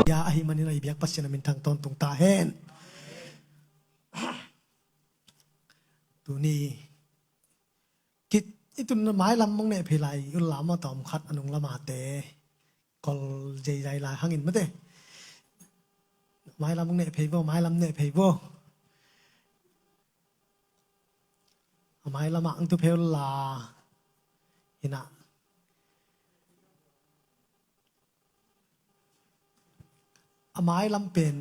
ya ahi manina ibiak pasien amin tang ton tung tahen tu ni kit itu mai lam mong ne philai ul lama tom khat anung lama te kol jai jai la hangin mate mai lam mong ne pheibo mai lam ne pheibo mai lama ang tu phel la ina mai lam pen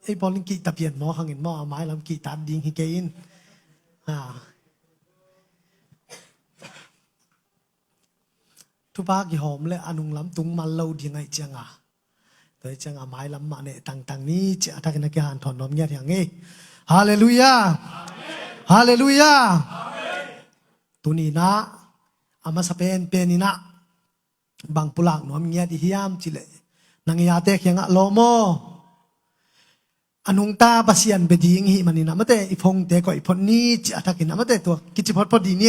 ai bowling ki tapian mo hangin mo mai lam ki tan ding hi kein tu ba ki hom le anung lam tung mal lo ding ai changa toi changa mai lam ma ne tang tang ni cha ta kana ki han thon nom nya thang nge hallelujah hallelujah tu ni na ama sa pen ni na bang pulak nom nya di hiam chile nang ya te kyanga lomo anung ta pasian beding hi manina mate ipong te ko ipon ni cha ta kin mate to kichi phot phot di ni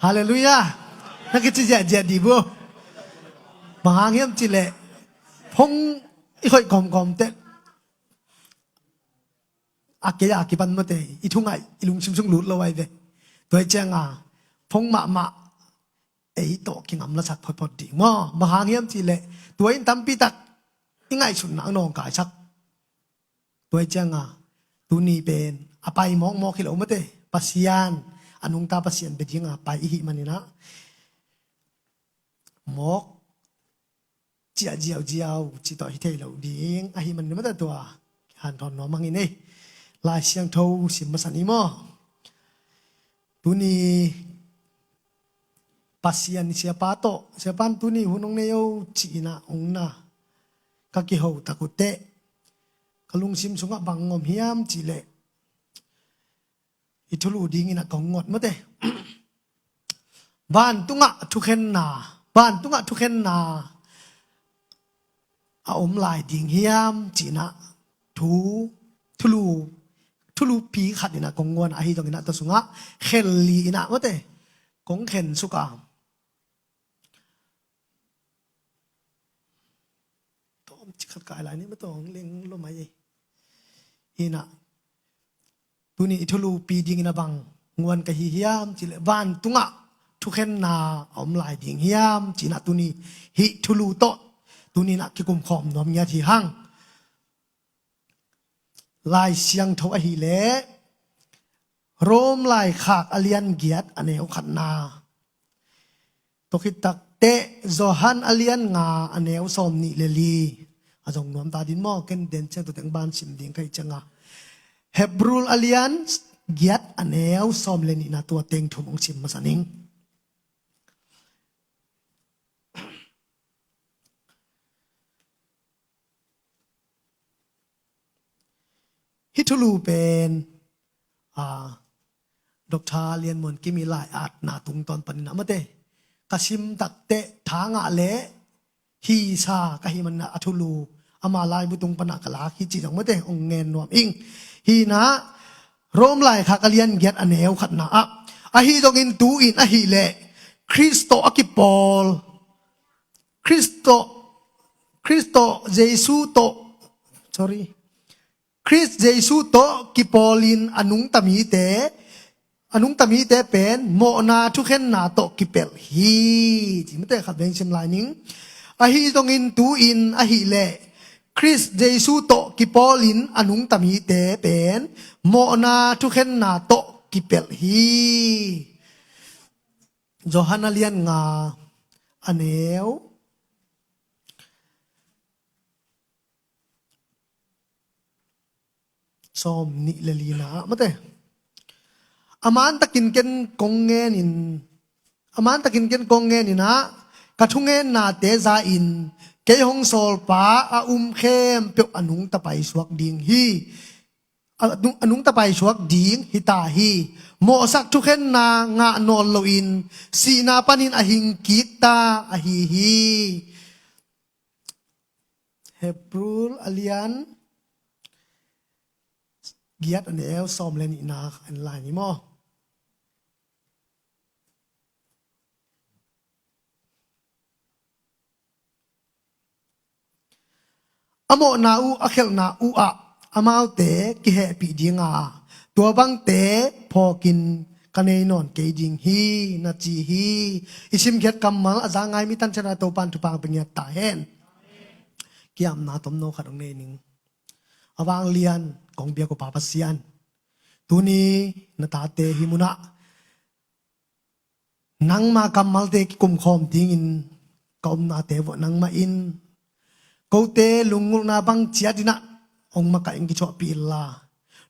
hallelujah na kichi ja di bo mahang yam chile phong i khoi gom gom te akya akipan mate ithungai ilung simsung lut lo wai ve toi changa phong ma ei to kingam la sak phot phot di mo mahang yam chile toi tam pi tak ingai chun na nong ka sak toi changa tu ni pen apai mong mo khilo mate pasian anung ta pasian bedinga pai hi manina mok chia jiao chi to hi thei lo ding a hi man mata to han thon no mangi nei lai siang tho sim ma san i mo tu ni pasian sia pa to sia pan tu ni hunong ne yo chi na ong na ka ki ho takute kalung sim sunga bangom hiam chi le ithulu ding ina kong ngot mate ban tunga thukhen na a om lai ding hiam chi na thulu pi khat ina kong ngon a hi dong ina to sunga khel li ina mate kong khen suka tom chi khat kai lai ni ma tong leng lo mai ina tu ni ithulu pi ding ina bang ngwan ka hi hiam chi le ban tunga thukhen na om lai ding hiam chi na tu ni hi thulu to tu ni na ki kum khom nom nya thi hang lai siang tho a hi le rom lai khak alian giat aneu khat na to khit tak te zohan alian nga aneu som ni le li azong nom ta din mo ken den chen to teng ban sim ding kai changa hebrul alian giat aneu som le ni na to teng thum ong sim ma saning hitulu penดอกทาเลียนมนกิมีหลายอาจนาตุงตอนปนินะมะเตกะชิมตักเตทางะเลฮีซากะฮิมันอะทุลูอามาลายบุตุงปนะกะลาฮิจิจังมะเตองเงนนวมอิงฮีนะโรมลายขากะเลียนเกียดอะแนวขัดนะอะฮีตองอินตูอินอะฮีเลคริสโตอะกิปอลคริสโตเยซูโต sorry คริสเยซูโตกิปอลินอนุงตะมีเตเป็นโมนาทุกเข็นนาโตกิเปลฮีที่ไม่ได้ขัดแย้งเช่นไรนิ่งอะฮีตรงอินตูอินอะฮีเลคริสเยซูโตกิปอลินอนุงตะมีเตเป็นโมนาทุกเข็นนาโตกิเปลฮีโจฮันนาเลียนงาอันเอวซอมนิเลลีนามาเตอามันตะกินเกนกงเงนินอามันตะกินเกนกงเงนินะกะทุงเงนนาเตซาอินเกยฮงโซลปาอาเข้มเปียวอนุงตะไปสวกดิงฮีอนุงตะไปสวกดิงฮิตาฮีโมสักทุกเข็นนางะนอนโลอินสีนาปานินอหิงกิตาอหิฮีเฮบรูลอเลียนเกียรติอันเอลซอมเลนินาอันลายนี้มั้ง amo na u akhel na u a amau te ki he pi dinga tua bang te phokin kanei non ke ding hi na chi hi isim khet kamal azangai mi tan chana to pan tu pang pengya ta hen kiam na tom no khat ong ne ning awang lian kong bia ko papa sian tuni na ta te himuna nang ma kamal te kum khom ting in kom na te vo nang ma in ko te lungul na bang chia dina ong ma ka ing ki cho pi la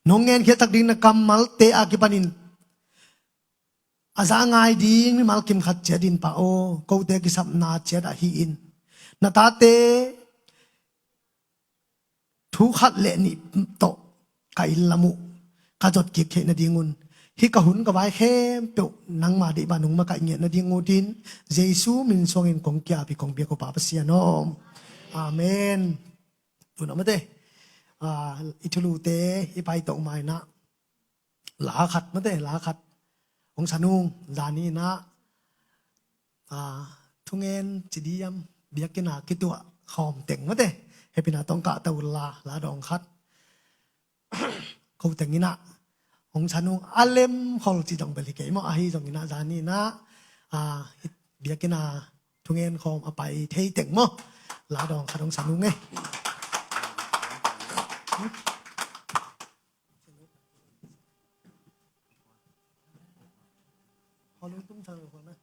nongen khe tak ding na kamal te akipanin azangai ding mal kim khat chia din pa o ko te ki sap na chia da hi in na ta te thu khat le ni to kai lamu ka jot ki khe na dingun hi ka hun ka vai khem pe nang ma de ba nung ma ka nge na dingu tin jesu min song in kong kya pi kong bia ko pa pa sia nom amen tu na ma te itulu te i pai to mai na la khat ma te la khat ong sanung zani na thungen chidiam biakina kitua khom teng ma te hepina tong ka ta la dong khat ko tengina ong sanung alem hol chi dong beli ke mo a hi dong ina zani na biakina thungen khom apai thei teng mo la dong khat ong sanung nge Hallo tung sang ko na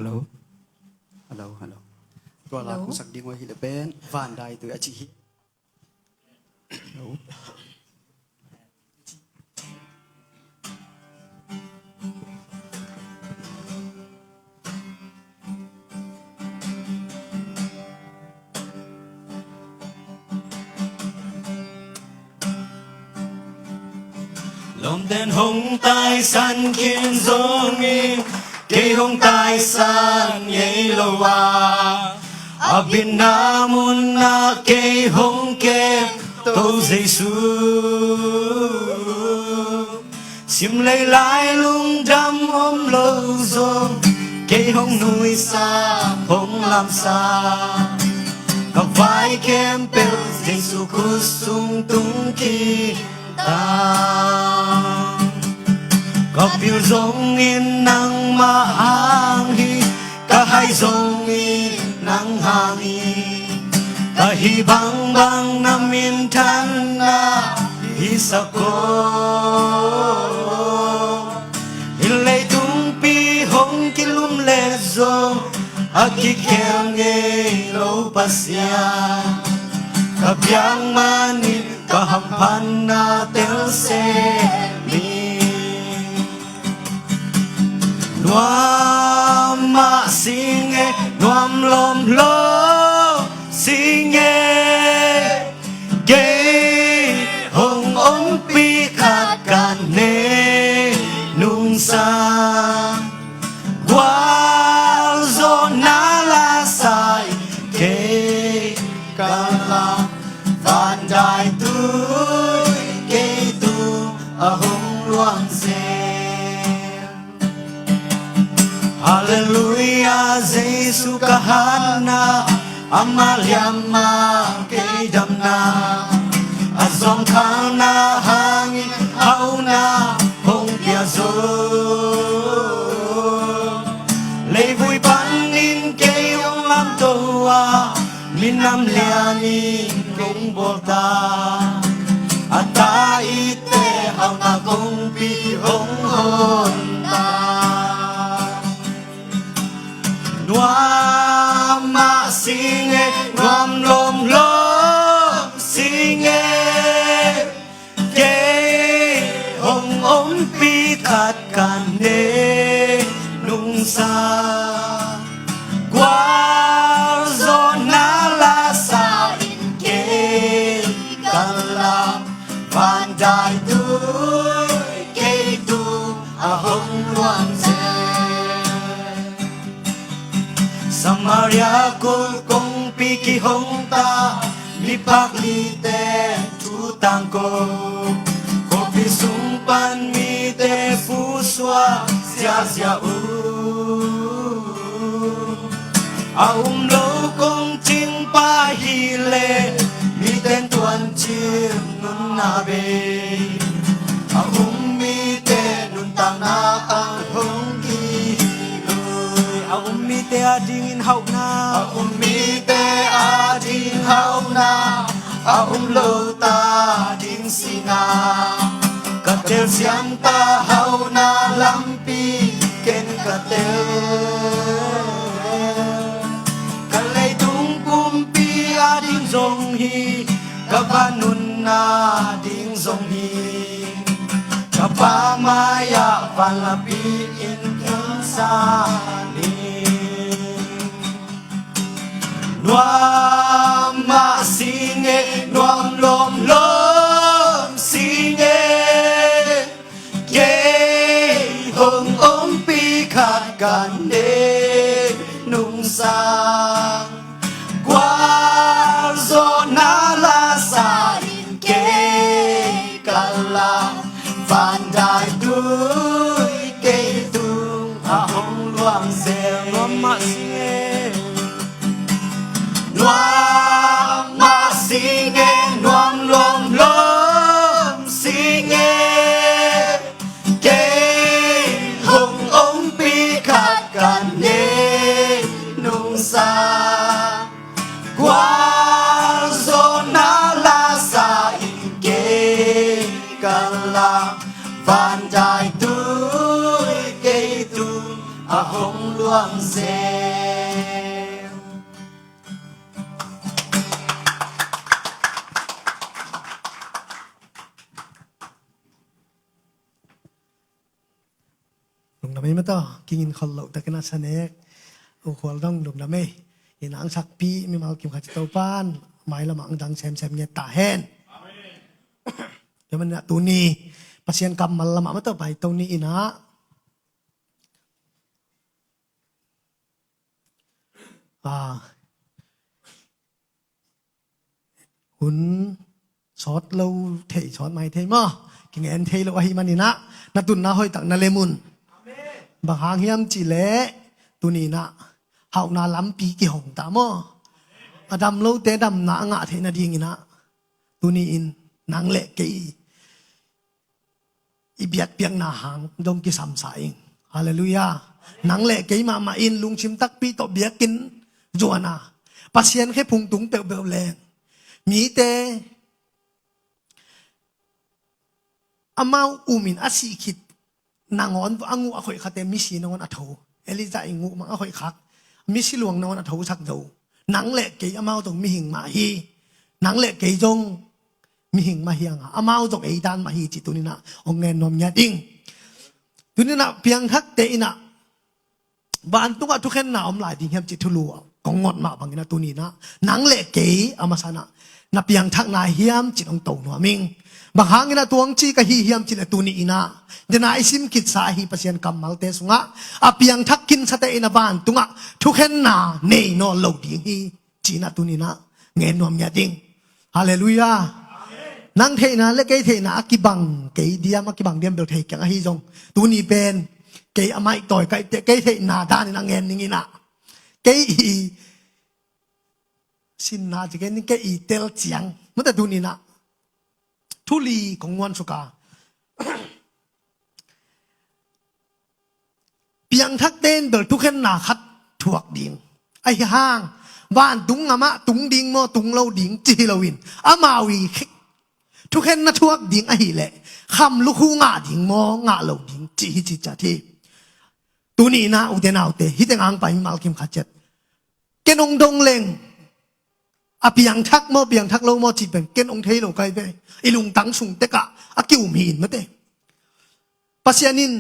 Hello. Hello. Tua la cũng sắc đi ngoài hi là bên vạn đại từ chị hi. Hello. ลมเดินหงใต้สันเขียนโซมีเกยหงใต้สันเยโลวาอบินามุนนาเกยหงเก็บโตเจซูสิมเลยลายลุงดำหอมโลโซเกยหงนุยซาหงลำซากับไฟเข้มเปลวเจซูคุสุงตุงกีตาก็พิวจงอินนังมาหางฮีก็ให้จงอินนังหางฮีก็ฮีบังนามินทันนาฮิสโกฮิเลยตุงปีหงกิลุมเลโซอากิเคงเงโลปัสยากับยังมานิก็หัมพันนาเตลเซมีนวมมาสิงเอนวมลมโลสิงเอเกหงอมปีขาดกันเนนุงซากวาโซนาลาไซเกกาลาฟันได้ตุยเกตุอาหงลวงเซฮาเลลูยาเจสุกหานาอามาลยามาเกดัมนาอาซองคานาฮังเฮานาหงเปียโซเลวุยปันนินเกยองลำตัวมินำเลียนิกงโบตาอัตตาอิเตเฮานากงปีหงหนตานวมมาสิงเอนวมลมโลสิงเอเกหงอมปีขา khát can nê nung sa qua gió na la sa in kê can la van đại tuổi kê tu a hồng loan dê Samaria kul kong piki hong ta mi pak li te tu tang ko ko pi sung pan mi te fu swa sia u a lo kong ching pa hi le mi ten tuan chim nun na be a mi te nun tang na ang hong ki a mi te a ding in hau na a mi te a ding hau na a lo ta ding sina ka tel siam ta hau na lampi ken ka tel ka lei tung pum pi a ding zong hi ka vanun na ding zong hi ka pa maya van la pi in kin sa ni Nuam ma singe nuam lom lom singe ye hong om pi khat kan de nung sa qua gió na la sa in ke kala van dai đuôi cây tung a hong luang zel nuam ma singe Nuam ma singe nuam lom lom singe ke hong om pi khat kan ne nung sa qua gió na la sa in ke kala van dai tuổi cây tung a hong luang zel lùng đam mê to kinh in khol lậu ta cái nát sanek u khol dong lùng đam mê in ang sak pi mi mal kim khát tàu pan mai la mang dang xem nghe ta hen cho mình tu ni pasien kam mal la ma to bai tu ni ina hun sót lâu thể sót mai thế mà kinh en thế lâu ai mà ni na tun na hoi tak na lemun bang hang hiam chi le tunina hau na lampi ki hong ta mo adam lo te dam na nga the na ding ina tuni in nang le ke i biak piang na hang dong ki sam sa ing hallelujah nang le ke ma in lung chim tak pi to biak kin juana pasien khe phung tung pe be le mi te amau umin asi khit nangon angu akhoi khate mi si nangon atho eliza ingu ma akhoi khak mi si luang nangon atho sak do nang le ke amau tong mi hing ma hi nang le ke jong mi hing ma hiang amau tong ei dan ma hi chi tunina ongen nom nya ding tunina piang thak te ina ban tunga tu khen na om lai ding hem chi thulu kong ngot ma bangina tunina nang le ke amasana na piang thak na hiam chi ong to no ming bang hangina tuang chi ka hi hiam chi le tuni ina dena isim kit sa hi pasien kamal te sunga apiang thakin sate ina ban tunga thukhen na nei no lo ding hi china tunina nge nom ya ding hallelujah nang the na le ke the na akibang ke diam akibang diam bel the ka hi jong tuni pen ke amai toy kai te ke the na dan na ngen ning ina ke hi sin na ji ke ni ke i tel chiang mu ta tunina thuli kongwan suka piang thak ten bel tu khen na khat thuak ding ai hang van tung ama tung ding mo tung lo ding chi lowin amawi tu khen na thuak ding a hi le kham lu khu nga ding mo nga lo ding chi chi cha thi tu ni na u te na u te hi te ngang pai mal kim khat chet kenong dong leng a piang thak lo mo chi pen kenong thei lo kai be ilung tang sung te ka a kiu min ma te pasyanin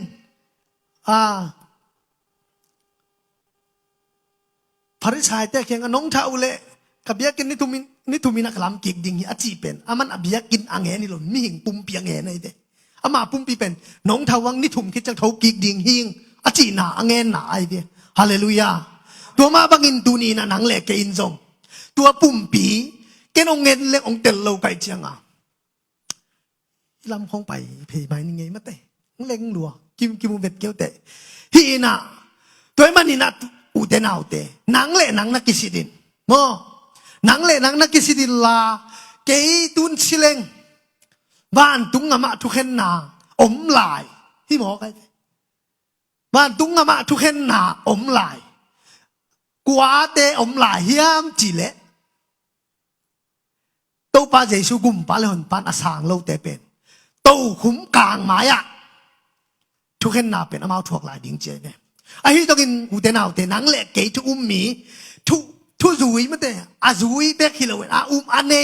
parisay te keng anong taule kabiyakin ni tumin kalam kik ding hi achi pen aman abiyakin ange ni lon mi hing pumpi ange na ite ama pumpi pen nong thawang ni thum khit chang thau kik ding hing achi na ange na ai de hallelujah tua ma bangin tu ni na nang le ke in zong tua pumpi ken ong ngen le ong tel lo kai chiang a lam khong pai phei bai ni nge ma te leng lua kim vet keu te hi na toy mani na u te nau te nang le nang na kisidin mo nang le nang na kisidin la ke tun sileng ban tung ngama thu khen na om lai hi mo kai ban tung ngama thu khen na om lai quá te om lai hiam chỉ lệ tâu pa Giêsu gum pa le hon pan asang lo te pen tâu khum kang maya thu khen na pen amao thuak lai ding che ne a hi to kin u te nau te nang le ke thu mi thu zui ma te a zui te khilo a ane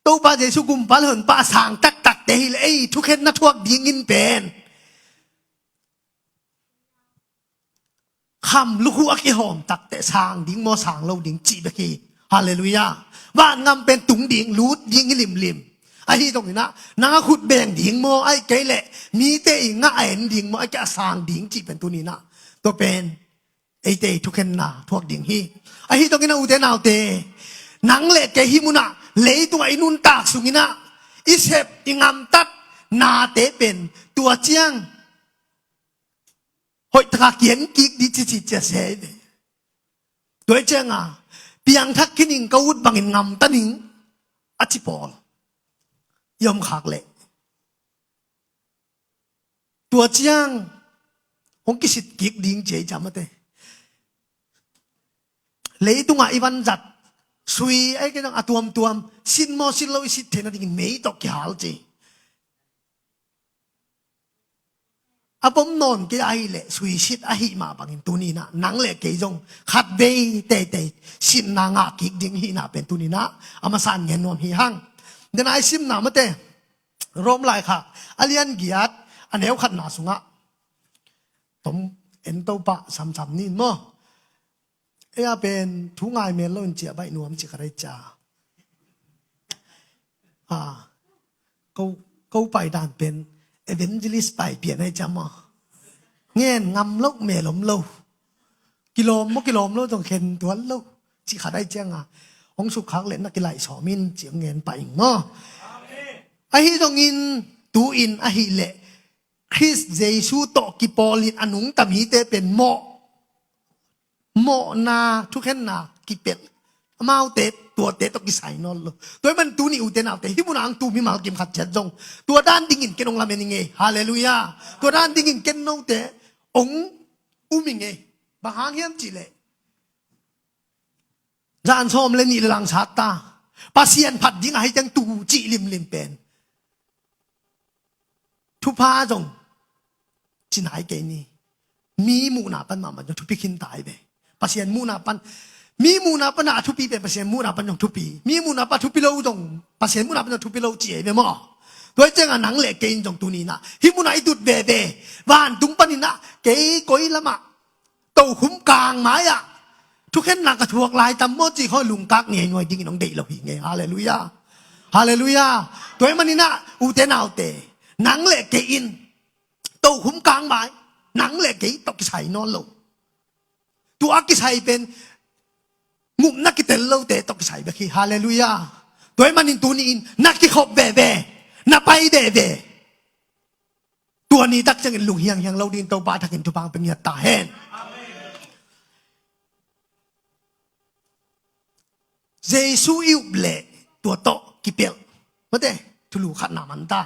tâu pa Giêsu gum pa le hon pa asang tak te hi le thu khen na thuak ding in penคำลูกหัวกี่หอมตักแต่สางดิ้งโมสางเราดิ้งจีบกีฮาเลลูยาว่านงำเป็นตุงดิ้งรูดดิ้งลิมไอ้ที่ตรงนี้นะนางขุดแบ่งดิ้งโมไอ้ไก่แหละมีเตยง่ายดิ้งโมไอ้แกสางดิ้งจีเป็นตัวนี้นะตัวเป็นไอ้เตยทุกเข็นนาพวกดิ้งฮีไอ้ที่ตรงนี้นะอุเทนเอาเตนังเละแกฮิมุนะเลยตัวไอ้นุ่นตากสุงินะอิเสพอิงามตัดนาเตเป็นตัวเจียงhội thắc kiến kik đi chỉ chia sẻ đấy, đối chăng à, biang thắc kiến hình câu bằng hình ngầm tan hình, ắt bỏ, yom khạc lệ, tua chăng, ông kí sit kik điên chế chăm thế, lấy tung ai văn giật, suy ấy cái đó tuam, xin mo xin lỗi xin thế nào thì mấy tóc kia hal chứ. à bom nón cái ai lệ suy xít ai mà bằng tu ni na nắng lệ cái dòng khát về tê xin na ngã kik ding hi na pen tu ni na ama san ngen nom hi hang den ai sim na mate rom lai kha alian giat an heu khat na sunga tom en to pa sam ni mo ea pen thu ngai men lo chia bai nuam chi kare cha câu bài đàn pen evangelist ไปเปลี่ยนให้จำอ่ะเงี้ยงำลูกเมลมลูกิโลมกิโลมลูต้องเข็นตัวลูจีขาได้เจ้งอ่ะองสุขักเล่นนักกีฬาสอมินเจียงเงินไปอีกมั้งไอ้ที่ตรงอินตูอินไอ้เละคริสเยซูโตกิปอลินอนุงตามีเตเป็นโมนาทุกแค่นากิเป็ดมาเอาเตะตัวเตะต้องกิใส่นอนเลยตัวมันตูนี่อุเทนเอาเตะที่มุนังตูมีมากิมขัดเจ็ดจงตัวด้านดิ่งเกนองลาเมนิงเงฮาเลลูยาตัวด้านดิ่งเกนองเตะองอุมิงเงบางหางเฮียมจีเล่จานชมเลนี่หลังชาตาปัสเซียนผัดยิ่งให้จังตูจีลิมเป็นทุพาจงจินหายเกนี่มีมูนาปันมามันจะทุพิขินตายไปปัสเซียนมูนาปันมีมูนาปนาทุปีเป็นเปอร์เซ็นต์มูนาปันยงทุปีมีมูนาปทุปีโลจงเปอร์เซ็นต์มูนาปันยงทุปีโลเจี๋ยไปมั้งโดยเจ้าหนังเล็กเกินจงตัวนี้นะฮิมูนาอิดุดเบเบวานตุงปันนี่นะเก๋ก้อยละมะโตคุ้มกลางไม้อะทุกแค่หนักกระทวกลายตำมดจีคอยลุงกักเงี้ยหน่วยดิ้งน้องเด็กเราหิงเงี้ยฮาเลลูยาฮาเลลูยาโดยมันนี่นะอุเทนเอาเตหนังเล็กเกินโตคุ้มกลางไม้หนังเล็กเก๋ตกใส่นอนลงตัวอักใส่เป็นมุมนักกิเตลโลเตตกใส่ไปคีฮาเลลูยาตัวมันนินตัวนี้นักกิขบเบเบนับไปเบเบตัวนี้ตักจะเห็นลุงเฮียงเราดินตัวบ้าทักเห็นทุบางเป็นยาตาแห้งเยซูอิวเล่ตัวโตกิเปลมาเด้ทุลูขัดหนามันตา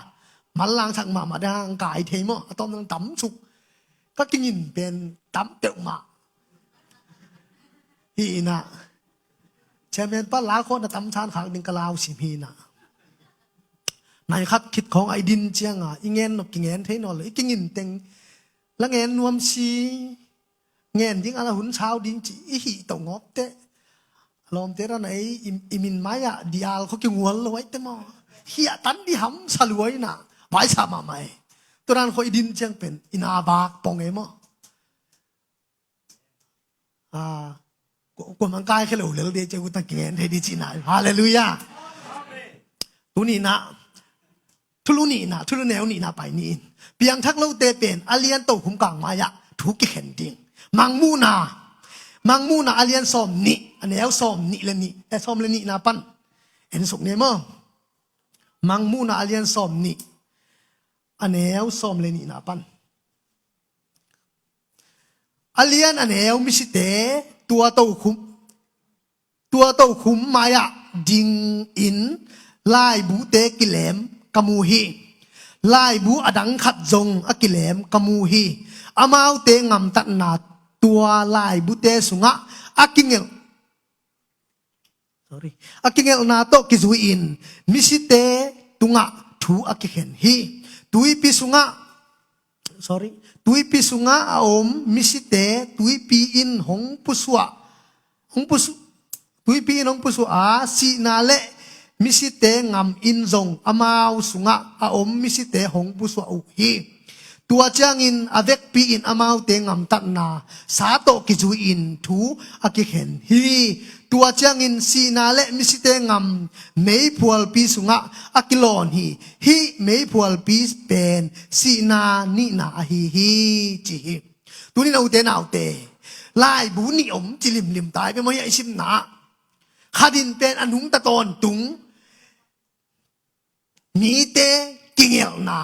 มันล้างทางมาดังกายเทมอตอมตั้งต่ำสุกก็กินเป็นต่ำเตะมาฮีน่ะเชมเปญป้าล้าคนนะตำชานขางดิงกะลาวสิมีน่ะนายคัดคิดของไอ้ดินเจียงอ่ะอีเงินนกกิเงินเทนอเลยกินเงินเต็งแล้วเงินนวมชีเงินยิ่งอะไรหุ่นเช้าดิ้งจีอีหีตงอบเตะลมเตะอะไรอิมินไม้อะดิอาลเขาเกี่ยวหัวเลยไว้เต็มอ่ะเฮียตันดิหำสลวยน่ะไว้สามาไหมตัว ตัวนั้นคอยดินเจียงเป็นอินาบากปองเอมกว่ามันกายแค่เหลวเหลวเดียวจะกุตะเกียนให้ดีจีน่าฮาเลลูยาตุนี่นะทุลุนี่นะทุลุแนวนี่นะไปนี่เปียงทักเราเตเป็นอาเลียนโตขุมกลางมายะทุกเห็นดิ่งมังมูนาอาเลียนซอมนี่อันแนวซอมนี่เลยนี่ซอมเลยนี่นะปั้นเห็นสุกเนี่ยมั้งมังมูนาอาเลียนซอมนี่อันแนวซอมเลยนี่นะปั้นอาเลียนอันแนวมิสิเตตัวโตขุมมายะดิงอินลายบูเตกิเลมกมูฮีลายบูอดังขัดจงอกิเลมกมูฮีอามาวเตงำตัดนาตัวลายบูเตสุงะอากิเงลอากิเงลนาโตกิจุอินมิสิเตตุงะทูอากิเห็นฮีตุยปิสุงะตุยปิสุงะอาอมมิสิเตตุยปีอินหงปุสวะตุยปีอินหงปุสวะสีนาเลมิสิเตงำอินจงอามาวสุงะอาอมมิสิเตหงปุสวะอุฮีตัวจางอินอเวกปีอินอามาวเตงำตัดนาสาโตกิจูอินทูอากิเห็นฮีตัวจางอินสีนาเลมิสิเตงำเมยพวลปีสุงะอากิลอนฮีเมยพวลปีเป็นสีนานีนาฮีจีตัวนี้เราเตนาเตลายบุนิอมจิลิมตายไปไม่ไอชิมนาขาดินเป็นอันหุงตะตอนตุงมีเตกิเงลนา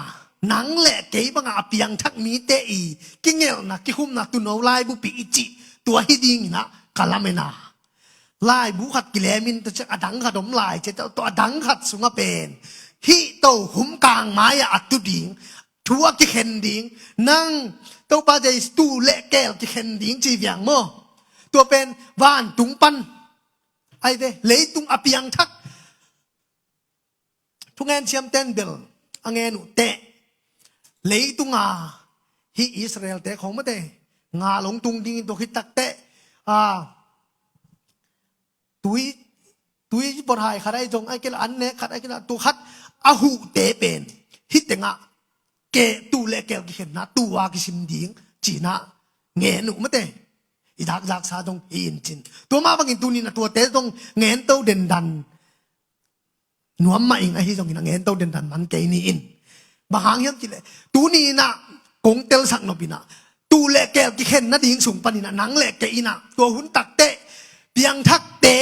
หนังแหละเก๋บังอาเปียงทักมีเตอีกิเงลนากิคุมนาตุนเอาลายบุปีอิจิตัวฮิดิงนะกาลาเมนาลายบุขัดกิเลมินตัวจะอดังขัดดมลายจะตัวอดังขัดสุงเป็นฮิโตหุมกลางไม้อัตุดิงทัวกิเข็นดิงนั่งตัวปาเจสตูเละแก้วกิเข็นดิงจีเวียงโมตัวเป็นว่านตุงปันไอเดเลยตุงอเปียงทักทุกงานเชียมเต้นเบลอังเงนุเตะเลยตุงฮิอิสราเอลเตะของมาเตะงาหลงตุงดิงตัวคิดตักเตะตุยบทหายขัดไอจงไอเกลอันเนขัดไอเกลตัวขัดอาหูเตะเป็นฮิตเตงะเกตูเละเกลกิเห็นนะตัวกิสิมดิงจีนะเงนุมาเตะอีดักจากซาตรงอินจินตัวมาบางอินตัวนี้นะตัวเตะตรงเงินเต้าเด่นดันหนวมมาเองไอ้ที่ตรงนี้นะเงินเต้าเด่นดันมันเกนี่อินบางอย่างจิเลยตัวนี้นะกงเตลสักนบินะตัวเละแก้วกิเข็นนะดิ่งสูงปนินะหนังเละแกอินะตัวหุ่นตักเตะเปียงทักเตะ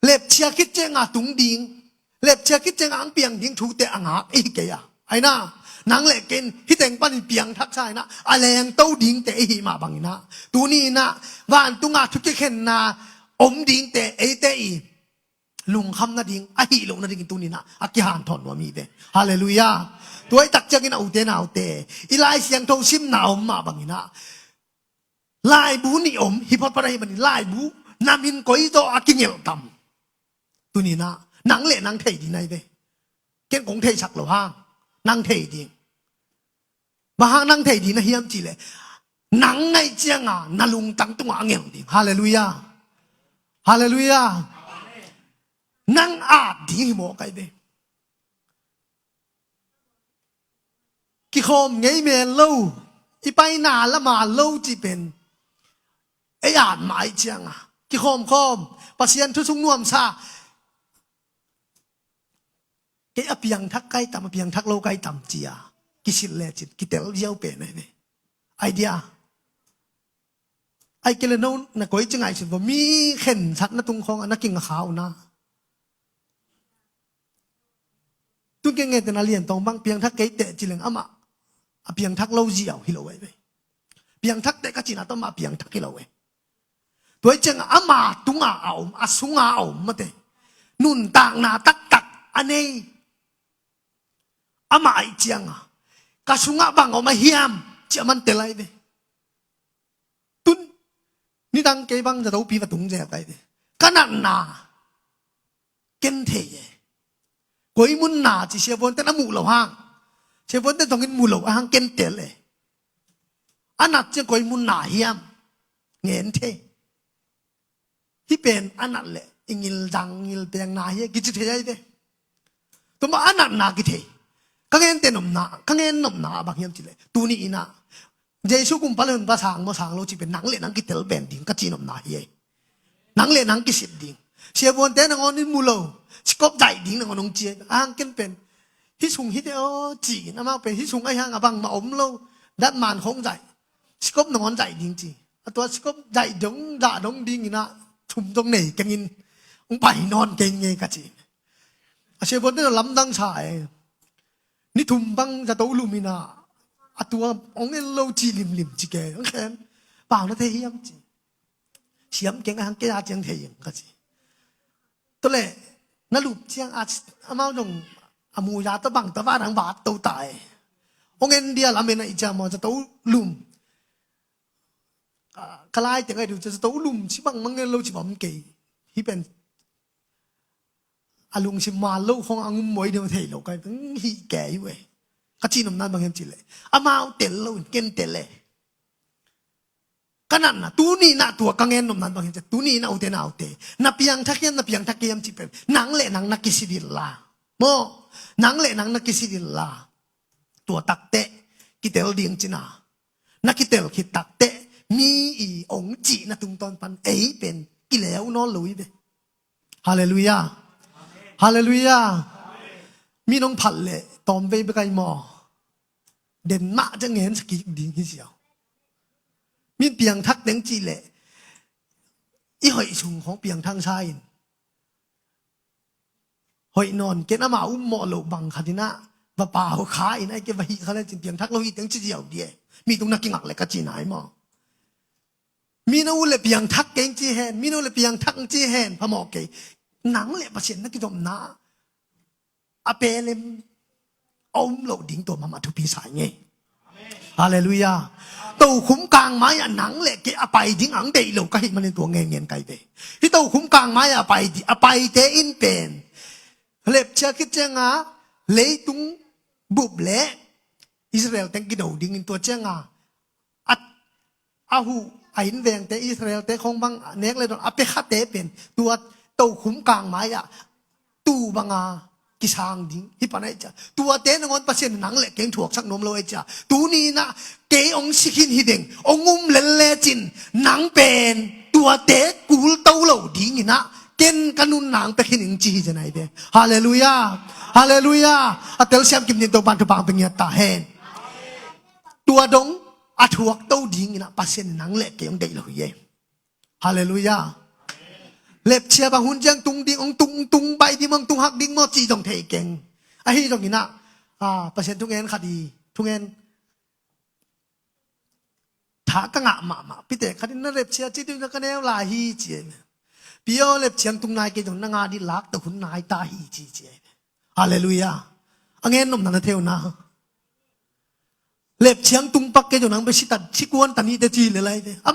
เล็บเชียคิดเจงาตุงดิ่งเล็บเชียคิดเจงอังเปียงดิ่งถูเตะอ่างไอ้เกียไอ้น่าหนังเละกินที่แต่งปั้นเปียงทักใช่นะอะไรยังเต้าดิ่งเตะหิมาบังนะตัวนี้นะว่านตุงอาทุกเข็นนะอมดิ่งเตะไอเตะลุงคำนาดิ่งไอ้ลุงนาดิ่งตัวนี้นะอากิหานถอนว่ามีเตะฮาเลลูยาตัวไอ้ตักจักินเอาเตะเอาเตะอีไลเสียงโทชิมหนาวมาบังนะลายบูนิอมฮิปฮอปอะไรมันลายบูนามินก้อยโตอากิเงลตัมตัวนี้นะหนังเละหนังเทดีในเตะเก่งของเทชักเหรอฮะนางเทดีบางนางเทดีนะเฮียมจีเลยนางไงเจียงนาลุงตังตุงอ่างเงี้ยดิฮาเลลูยาฮาเลลูยานางอาดีหิโมกไอเดกิโคมไงเมลลูอีไปนาละมาลูจีเป็นไออาดหมายเจียงกิโคมปัสยันทุสุงนวมซาเกี่ยเปียงทักไก่ต่ำเปียงทักโลไก่ต่ำเจียกิสิเลจิตกิเตลเยี่ยวเป็นไงไอเดียไอเกลโนนะก้อยจังไงสิว่ามีเข็นชัดนะตุงของนักกินขาวนะตุงเก่งเงแต่นาเลียนตรงบางเปียงทักไก่เตะจิเลงอ่ะมาเปียงทักโลเจียวฮิโลไว้เปียงทักเตะก็จีน่าต้องมาเปียงทักฮิโลไว้ตัวจังอ่ะมาตุงเอาสุงเอามาเตะนุ่นต่างนาตักอันนี้อามาไอเจียงกะสุงะบังออกมาเฮียมเจ้ามันเตลัยเดตุนนี่ดังเกบังจะต้องปีวัตุงเจ้าไปเดกันนั่นนาเกนเทยกวยมุนนาจิเชฟบนแต่ละหมู่เหล่าห้างเชฟบนแต่ต้องกินหมู่เหล่าห้างเกนเตเลยอันนั้นจะกวยมุนนาเฮียมเงินเทที่เป็นอันนั้นแหละอิงิลดังอิลเปียงนาเฮียกิจเทยเดตัวมาอันนั้นนากิเท กังเงินเต็นมนากังเงินนมนาบางอย่างจีเลยตูนี่นะเยซูกุมพลันภาษาอังกฤษเราจีเป็นหนังเล่นหนังกิเตลเบนดิ้งกัจีนมนาเย่หนังเล่นหนังกิสิบดิ้งเชียบวนเต้นงอนนิมูโลสกอบใจดิ้งงอนงเจียอ่างกันเป็นฮิซุงฮิเตโอจีนะมาเป็นฮิซุงไอ้ห่างบังมาอมโลดัดมันคงใจสกอบนอนใจดิ้งจีตัวสกอบใจดงด่าดงดิ้งนะทุ่มตรงไหนกันยินองไปนอนเก่งไงกัจีเชียบวนเต้นลำดังชายนี่ทุ่มบังจะโตลูมินาตัวองเงินโลจีลิมจีเกองแขนเปล่านะเทียมจีเสียมเก่งหังเกียร์เจียงเทียงก็จีตัวเล่นั่นลูกเจียงอามาดงอามูยาตะบังตะว่าทางบาดตัวตายองเงินเดียร์ละเมนะอิจามอจะโตลุมกลายแต่ไงดูจะโตลุมชิบังมังเงินโลชิบังเกยที่เป็นอาลุงชิมาโลของอังมวยเดียวเทียโลกันตั้งฮีแก่อยู่เว้ยก็จีนมนั้นบางอย่างจีเลยอามาเอาเตลโลเกนเตลเลยก็นั่นนะตูนี่นะตัวกังเงินนมนั้นบางอย่างจีตูนี่นะเอาเตนะเอาเตนับยังทักยังนับยังทักยังจีเป็นหนังเละหนังนักกิสิดิลลาโมหนังเละหนังนักกิสิดิลลาตัวตักเตะกิเตลเดียงจีน่านักกิเตลคิดตักเตะมีอีองจีนะตุงตอนปันเป็นกิเลวนอนลุยเดฮาเลลูยาฮาเลลูยามีน้องผัดเลยตอมไปไกลหมอเด่นมากจะเงินสกิดิ้งที่เสียวมีเปียงทักเด้งจีเละอีหอยชุงของเปียงทางชายหอยนอนเกณฑ์อามาอุ้มหมอโลบังคดีนะว่าเปล่าขายนะเก็บไว้เขาเลยจีเปียงทักเราอีเด้งจีเดียวเดียมีตรงนักกิงหักเลยก็จีไหนหมอมีนู่นเลยเปียงทักเก่งจีแฮนมีนู่นเลยเปียงทักจีแฮนพะหมอเกยหนังเลยประเสริฐนักกิจมนาอาเปเลมอมโลดิ้งตัวมาทุปีสายไงฮาเลลูยาตัวคุ้มกลางไม้หนังเล็กอไปดิ้งอังเดยโลก็เห็นมันในตัวเงี้ยไกลเดที่ตัวคุ้มกลางไม้อไปเตอินเป็นเล็บเชื่อคิดจังอ่ะเลยตุงบุบเละอิสราเอลแต่งกิโดดิ้งตัวจังอ่ะอาหูไอ้แวงแต่อิสราเอลแต่คงบางเน็กเลยโดนอเปคาเตเป็นตัวคุ้มกลางไม้อ่ะตูบังอ่ะกิสางดิ้งฮิปนัยจ้ะตัวเต้นงอนประเสริฐหนังเล็กเก่งถ่วงสักนมเลยจ้ะตัวนี้นะเกยองสิขินฮิเดงองงุมเลเลจินหนังเป็นตัวเตะกูลเต้าเหล่าดิ้งนะเก่งกันุนหนังไปขินอิงจีจะไหนเด้ฮาเลลูยาฮาเลลูยาอัตเตลเซียมกิมนินตัวบันทุบางเป็นเงียตาเฮนตัวดงอัฐวกเต้าดิ้งนะประเสริฐหนังเล็กเกยองเดยเหล่าเย่ฮาเลลูยาเล็บเชียบางหุ่นยังตุงดิ้งองตุงใบที่มังตุงหักดิ้งมอจีจงเทเก่งไอ้ที่ตรงนี้นะเปอร์เซ็นต์ทุกเงินคดีทุกเงินถ้ากงะมาพี่เต๋อคดีนั่นเล็บเชียจีตุงนักแนวลายฮีเจียพี่เอาเล็บเชียงตุงนายเกจงนางาดิลักแต่หุ่นนายตาฮีเจียฮาเลลูยาอังเงินนมนันเทวนะเล็บเชียงตุงปักเกจงนางไปชิตัดชิกวนตันนี้เตจีเลยอะไรเด้อา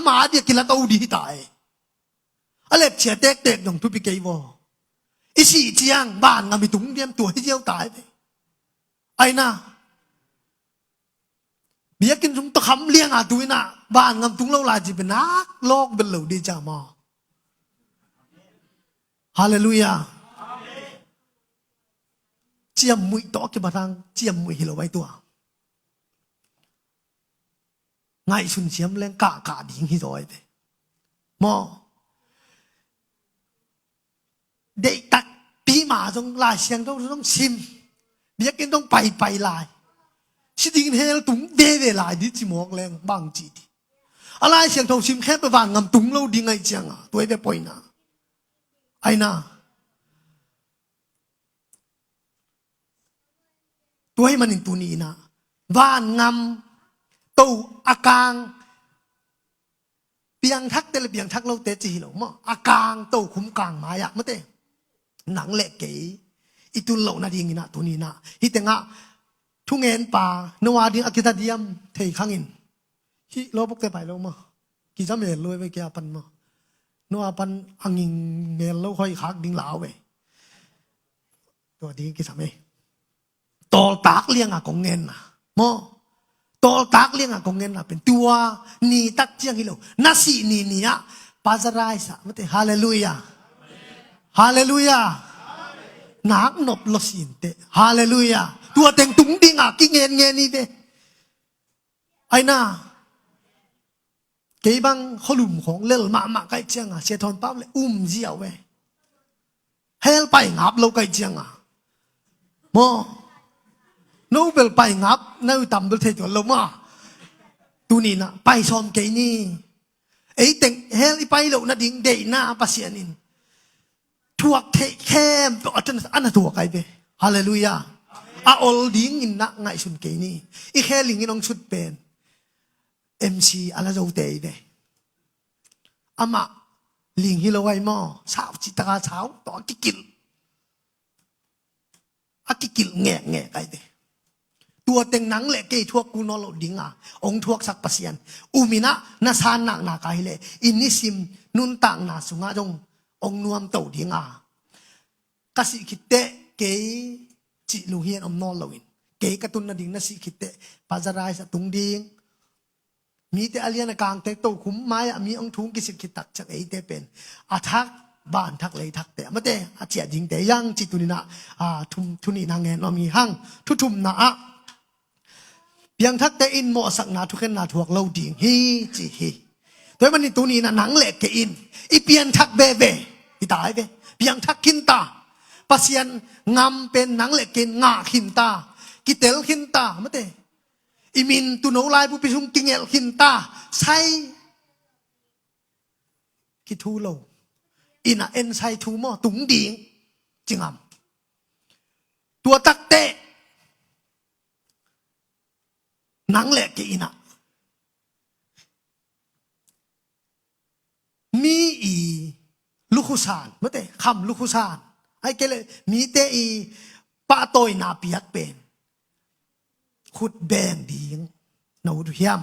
มาเดียกินละเต้าดีตายอเล็บเชียเด็กยงทุบปีเกยวอีสี่เจียงบ้านงามีตุ้งเดียมตัวให้เจียวตายไปไอ้น่ะเบียกินตุ้งตะคำเลี้ยงตัวน่ะบ้านงามตุ้งเล่าลายจีเป็นนักโลกเป็นเหล่าดีจ้ามาฮาเลลูยาเจียมมุยต่อกี่บาทางเจียมมุยเหล่าไว้ตัวไงชุนเจียมแรงกะดิ่งที่ซอยไปมอเด็กตักปีหมาตรงลายเสียงต้องชิมเบียกินต้องไปลายชิดิงเฮลตุงเดเวลายดิจิมอกแรงบางจีดีอะไรเสียงทองชิมแค่ไปวางงำตุงเราดีไงจังอ่ะตัวไอ้ปอยน่ะไอ้น่ะตัวให้มันอินตัวนี้นะบ้านงำตู้อากางเปียงทักเตลเปียงทักเราเตจีหรอมั้งอากางตู้คุ้มกลางมาอ่ะมั้งเตหนังเล็กเก๋อีตุลเหล่านาดีงี้นะตัวนี้นะฮิตงะทุ่งเงินป่านวาดิงอากิตาเดียมเทขังอินฮิโลบกเตไปแล้วมั้งกิจเมลเลยไปเกี่ยปันมั้งนัวปันอังยิงเมลแล้วค่อยขักดิ้งเหลาไปตัวดีกิจเมตอลตากเลี้ยงอะของเงินนะมั้งตอลตากเลี้ยงอะของเงินนะเป็นตัวนี่ตักเจียงฮิโลนาสีนี่อะปาซาไรส์อะมั้งเตฮาเลลูยาฮาเลลูยานักนบลสินเตฮาเลลูยา ตัวเต็งตุงดิงอ่ะกิเงนนี่เด้ไอ้น่าเกี่ยบังเขาหลุมของเล่ลมาไกเจียงอ่ะเชทอนปั๊บเลยเจียวเว้เฮลไปงับเราไกเจียงอ่ะมอโนเบลไปงับน่าต่ำดุเทตัวเรามาตัวนี้นะไปซ้อมเกี่ยนี่ไอ้เต็งเฮลไปเรานะดิ่งเดย์หน้าปัสยานินทั่วแค่ตัวอันนั้นตัวไกเบ้ฮาเลลูยาอาอลดิ่งอินนักไงสุนเกี่ยนี่อีแค่ลิงอินองชุดเป็นMC อะไรเราเตะเด้อามาลิงฮิโลไวมอสาวจิตราสาวต่อกิกิลแง่ไกเด้ตัวเต็งหนังเละเกยทั่วกูนอลดิงอ่ะองทั่วสักปัสยันอุมินะนาซานนาไกเลอินนิซิมนุนต่างนาสุงาจงองนวมโตดิงอ่ะกสิคิเตเกยจิลูเฮียนอมนอลลวินเกยกระตุนนาดิงนาสิคิเตปาจารายสตุงดิงมีแต่อเลียนกลางแต่โตขุมไม้มีองทุงกิสิกิตักจากไอเตเป็นอาทักบ้านทักเลยทักแต่มาแต่อาเจียดิงแต่ยังจิตุนินะทุนีนางเงินเรามีหั่งทุมนะเพียงทักแต่อินหมอสักนาทุกข์นาถวกเราดิ่งฮีจีฮีโดยมันนี่ตัวนี้นะหนังเล็กเกอินอีเพียงทักเบอีตายเบเพียงทักขินตาปัสยันงำเป็นหนังเล็กเกนงาขินตากิเตลขินตามาแต่อิมินตุโนลายผู้พิชุมกิงเอลขินตาใช่กิทูโลอินะเอ็นไซทูมอตุงดิ่งจิงอ่ำตัวตักเตะหนังแหลกกินะมีอีลูกขุสานไม่แต่คำลูกขุสานไอ้เกลมีแต่อีปะตอยนาเปียกเป็นขุดแบงดีงนาวุฒิยาม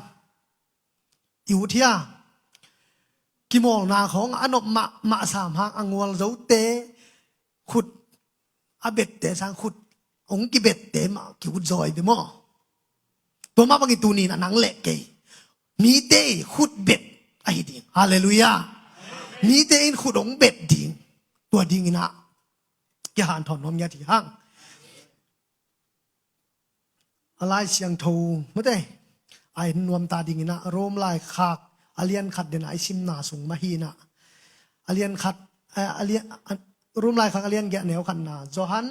อยู่ที่กิโมลนาของอนบมาสามหางอังวลเจ้าเตขุดอเบ็ดเตสังขุดองกิเบ็ดเตมากิวจอยเดมอตัวมาบางตัวนี้นะหนังเละเกยมีเตะขุดเบ็ดไอ้ดิ่งฮาเลลูยามีเตะขุดองเบ็ดดิ่งตัวดิ่งนะแกหันถอนนมยาที่ห้างอะไรเสียงทูไม่ได้ไอ้นวมตาดิ่งนะโรมลายขากอาเลียนขัดเดนไอซิมนาสูงมาฮีนะอาเลียนขัดอาเลียนโรมลายขากอาเลียนแกะแนวขันนาจอฮัน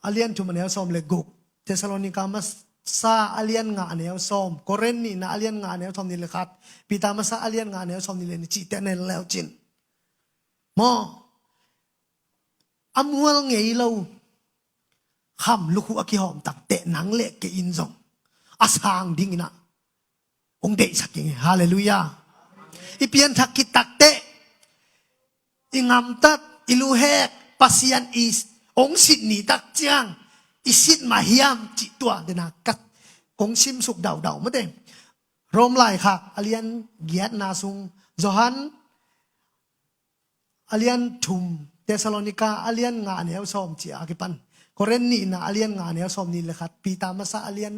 อาเลียนทุมันเนวซอมเลกุกเทสโลนิกามัสซาอาเลียนงาเนวซอมโคเรนนี่นะอาเลียนงาเนวซอมนี่เลขัดปีตามัสซาอาเลียนงาเนวซอมนี่เลนจิตเนลแล้วจินมออมัวเงยเราคำลูกอักหอมตักเตะหนังเละเกอินซองอาสางดิ้งนะองเดสักยังฮาเลลูยาอีเปียนทักกิตักเตะอีงามตัดอีลูเฮกปัสยันอีสองสิทนีตักเจียงอิสิทมาเฮียมจิตตัวเดนักกัดองชิมสุกเดาไม่ได้โรมไลค่ะอาเลียนเกียรนาซุงจอฮันอาเลียนทุมเทสโลนิกาอาเลียนงานเนวซอมจีอากิปันโคเรนนี่นะอาเลียนงานเนวซอมนี่เลยค่ะปีตามาซาอาเลียน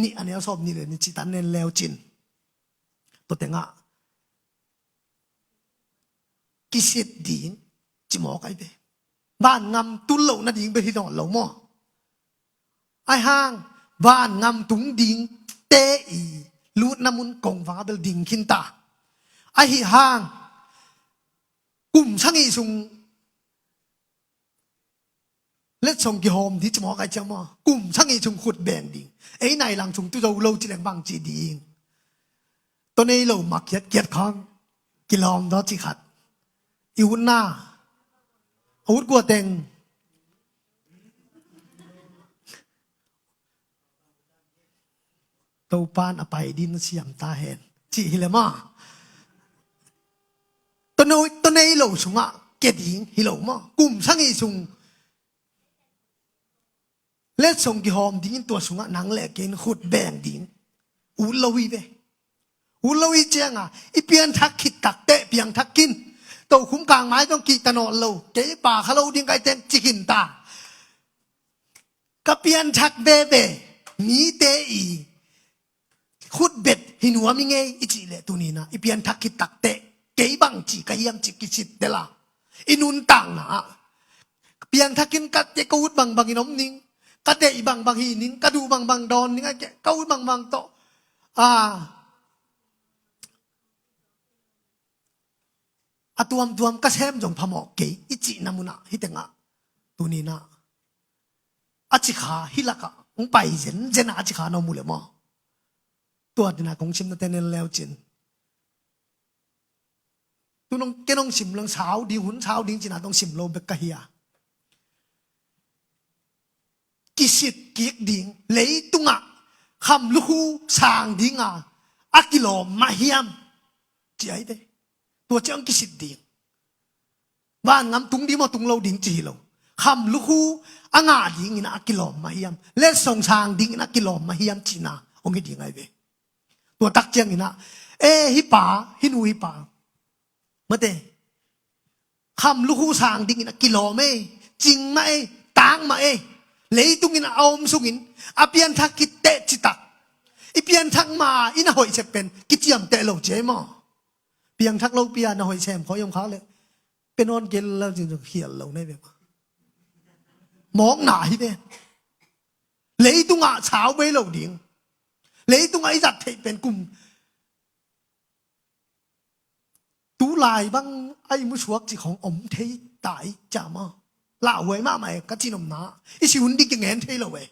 นี่อันเนวซอมนี่เลยนี่จิตันเนนแล้วจินตัวเต็งอ่ะกิสิทดีจิหมอไก่เบบ้านงำตุนเหล่านาดิงไปที่นอนเหล่าหม้อไอห้างบ้านงำตุงดิงเตอีลูดน้ำมุนกงฟ้าเบลดิงขินตาไอหิห้างกลุ่มช่างอีสุงเล็ดส่งกี่โฮมที่จะหมอไก่เจ้าหม้อกลุ่มช่างอีสุงขุดแบ่งดิงไอในหลังสุงตุเราเราจีแดงบางจีดิงตัวนี้เราหมักเกียดข้างกิลอมดอจิขัดอีวุ่นหน้าอาวุธกัวเต็งเตาปานอภัยดินเสียมตาเห็นจีฮิเลมาตัวนี้เหล่าสุงอ่ะเกดิงฮิเลมากลุ่มช่างอีสุงเล็ดส่งกี่หอมดิ้งตัวสุงอ่ะหนังแหลกเกนขุดแบ่งดิ้งอุลวีเบอุลวีเจียงอ่ะอีเปียนทักขิดตักเตะเปียงทักกินตัวคุ้มกลางไม้ต้องกีตนอนเราเก๋ป่าเขาเราดิ้งไก่เต็นจิกินตากระเปียนชักเบเบมีเตอีขุดเบ็ดหินหัวมิเงยอิจิเลตัวนี้นะอีเปียนทักขิดตักเตะเก๋บังจีกะเฮียมจิกิจิตเดล่าอินุนต่างนะ เปียงทักกินกัดเจกูดบางอินอมนิงกัดเดอีบางฮีนิงกัดดูบางดอนนิงไอ้กูดบางโตตัวมก็เช่มจงพมอกเกอิจินามุนะฮิตงะตัวนี้นะอาจิขาฮิลักะองไปเจนอาจิขานอมูเลมอตัวดินะคงชิมนั่นเองแล้วจินตัวน้องแกน้องชิมลังเช้าดีหุ่นเช้าดิ้งจินะต้องชิมโลเบกกะเฮียกิสิตกิกดิ้งเลยตุงะคำลูกสางดิ้งอากิโลมาเฮียมจีไอเดตัวเจ้ากิสิตดิ้งบ้านน้ำตุงดีมาตุงเราดิ้งจีเราคำลูกอ่างาดิ้งนะอากิโลมาเฮียมเล่ส่งสางดิ้งนะอากิโลมาเฮียมจีนะองค์ดิ้งไอเดตัวตักเจียงนะฮิปาฮินูฮิปาเมื่อเตคำลูกสางดิ้งนะกิโลไม่จริงไหมต่างไหมเลยตุงินเอามสุงินอเปียนทักกิเตจิตักอีเปียนทักมาอินาหอยเชเป็นกิจยมเตโลเจมอเปียนทักโลเปียนาหอยเชมเขายมเขาเลยเป็นอนเกลแล้วจึงเขียนเราในแบบมองหนาที่เป็นเลยตุงะเช้าไปเราดิ่งเลยตุงะไอ้จัดเป็นกลุ่มตูลายบ้างไอ้มุชวกจีของอมเทตายจามอลาเว้ยมาใหม่ก็จีนมนาไอชิวันดิกเงินเทเราเว้ย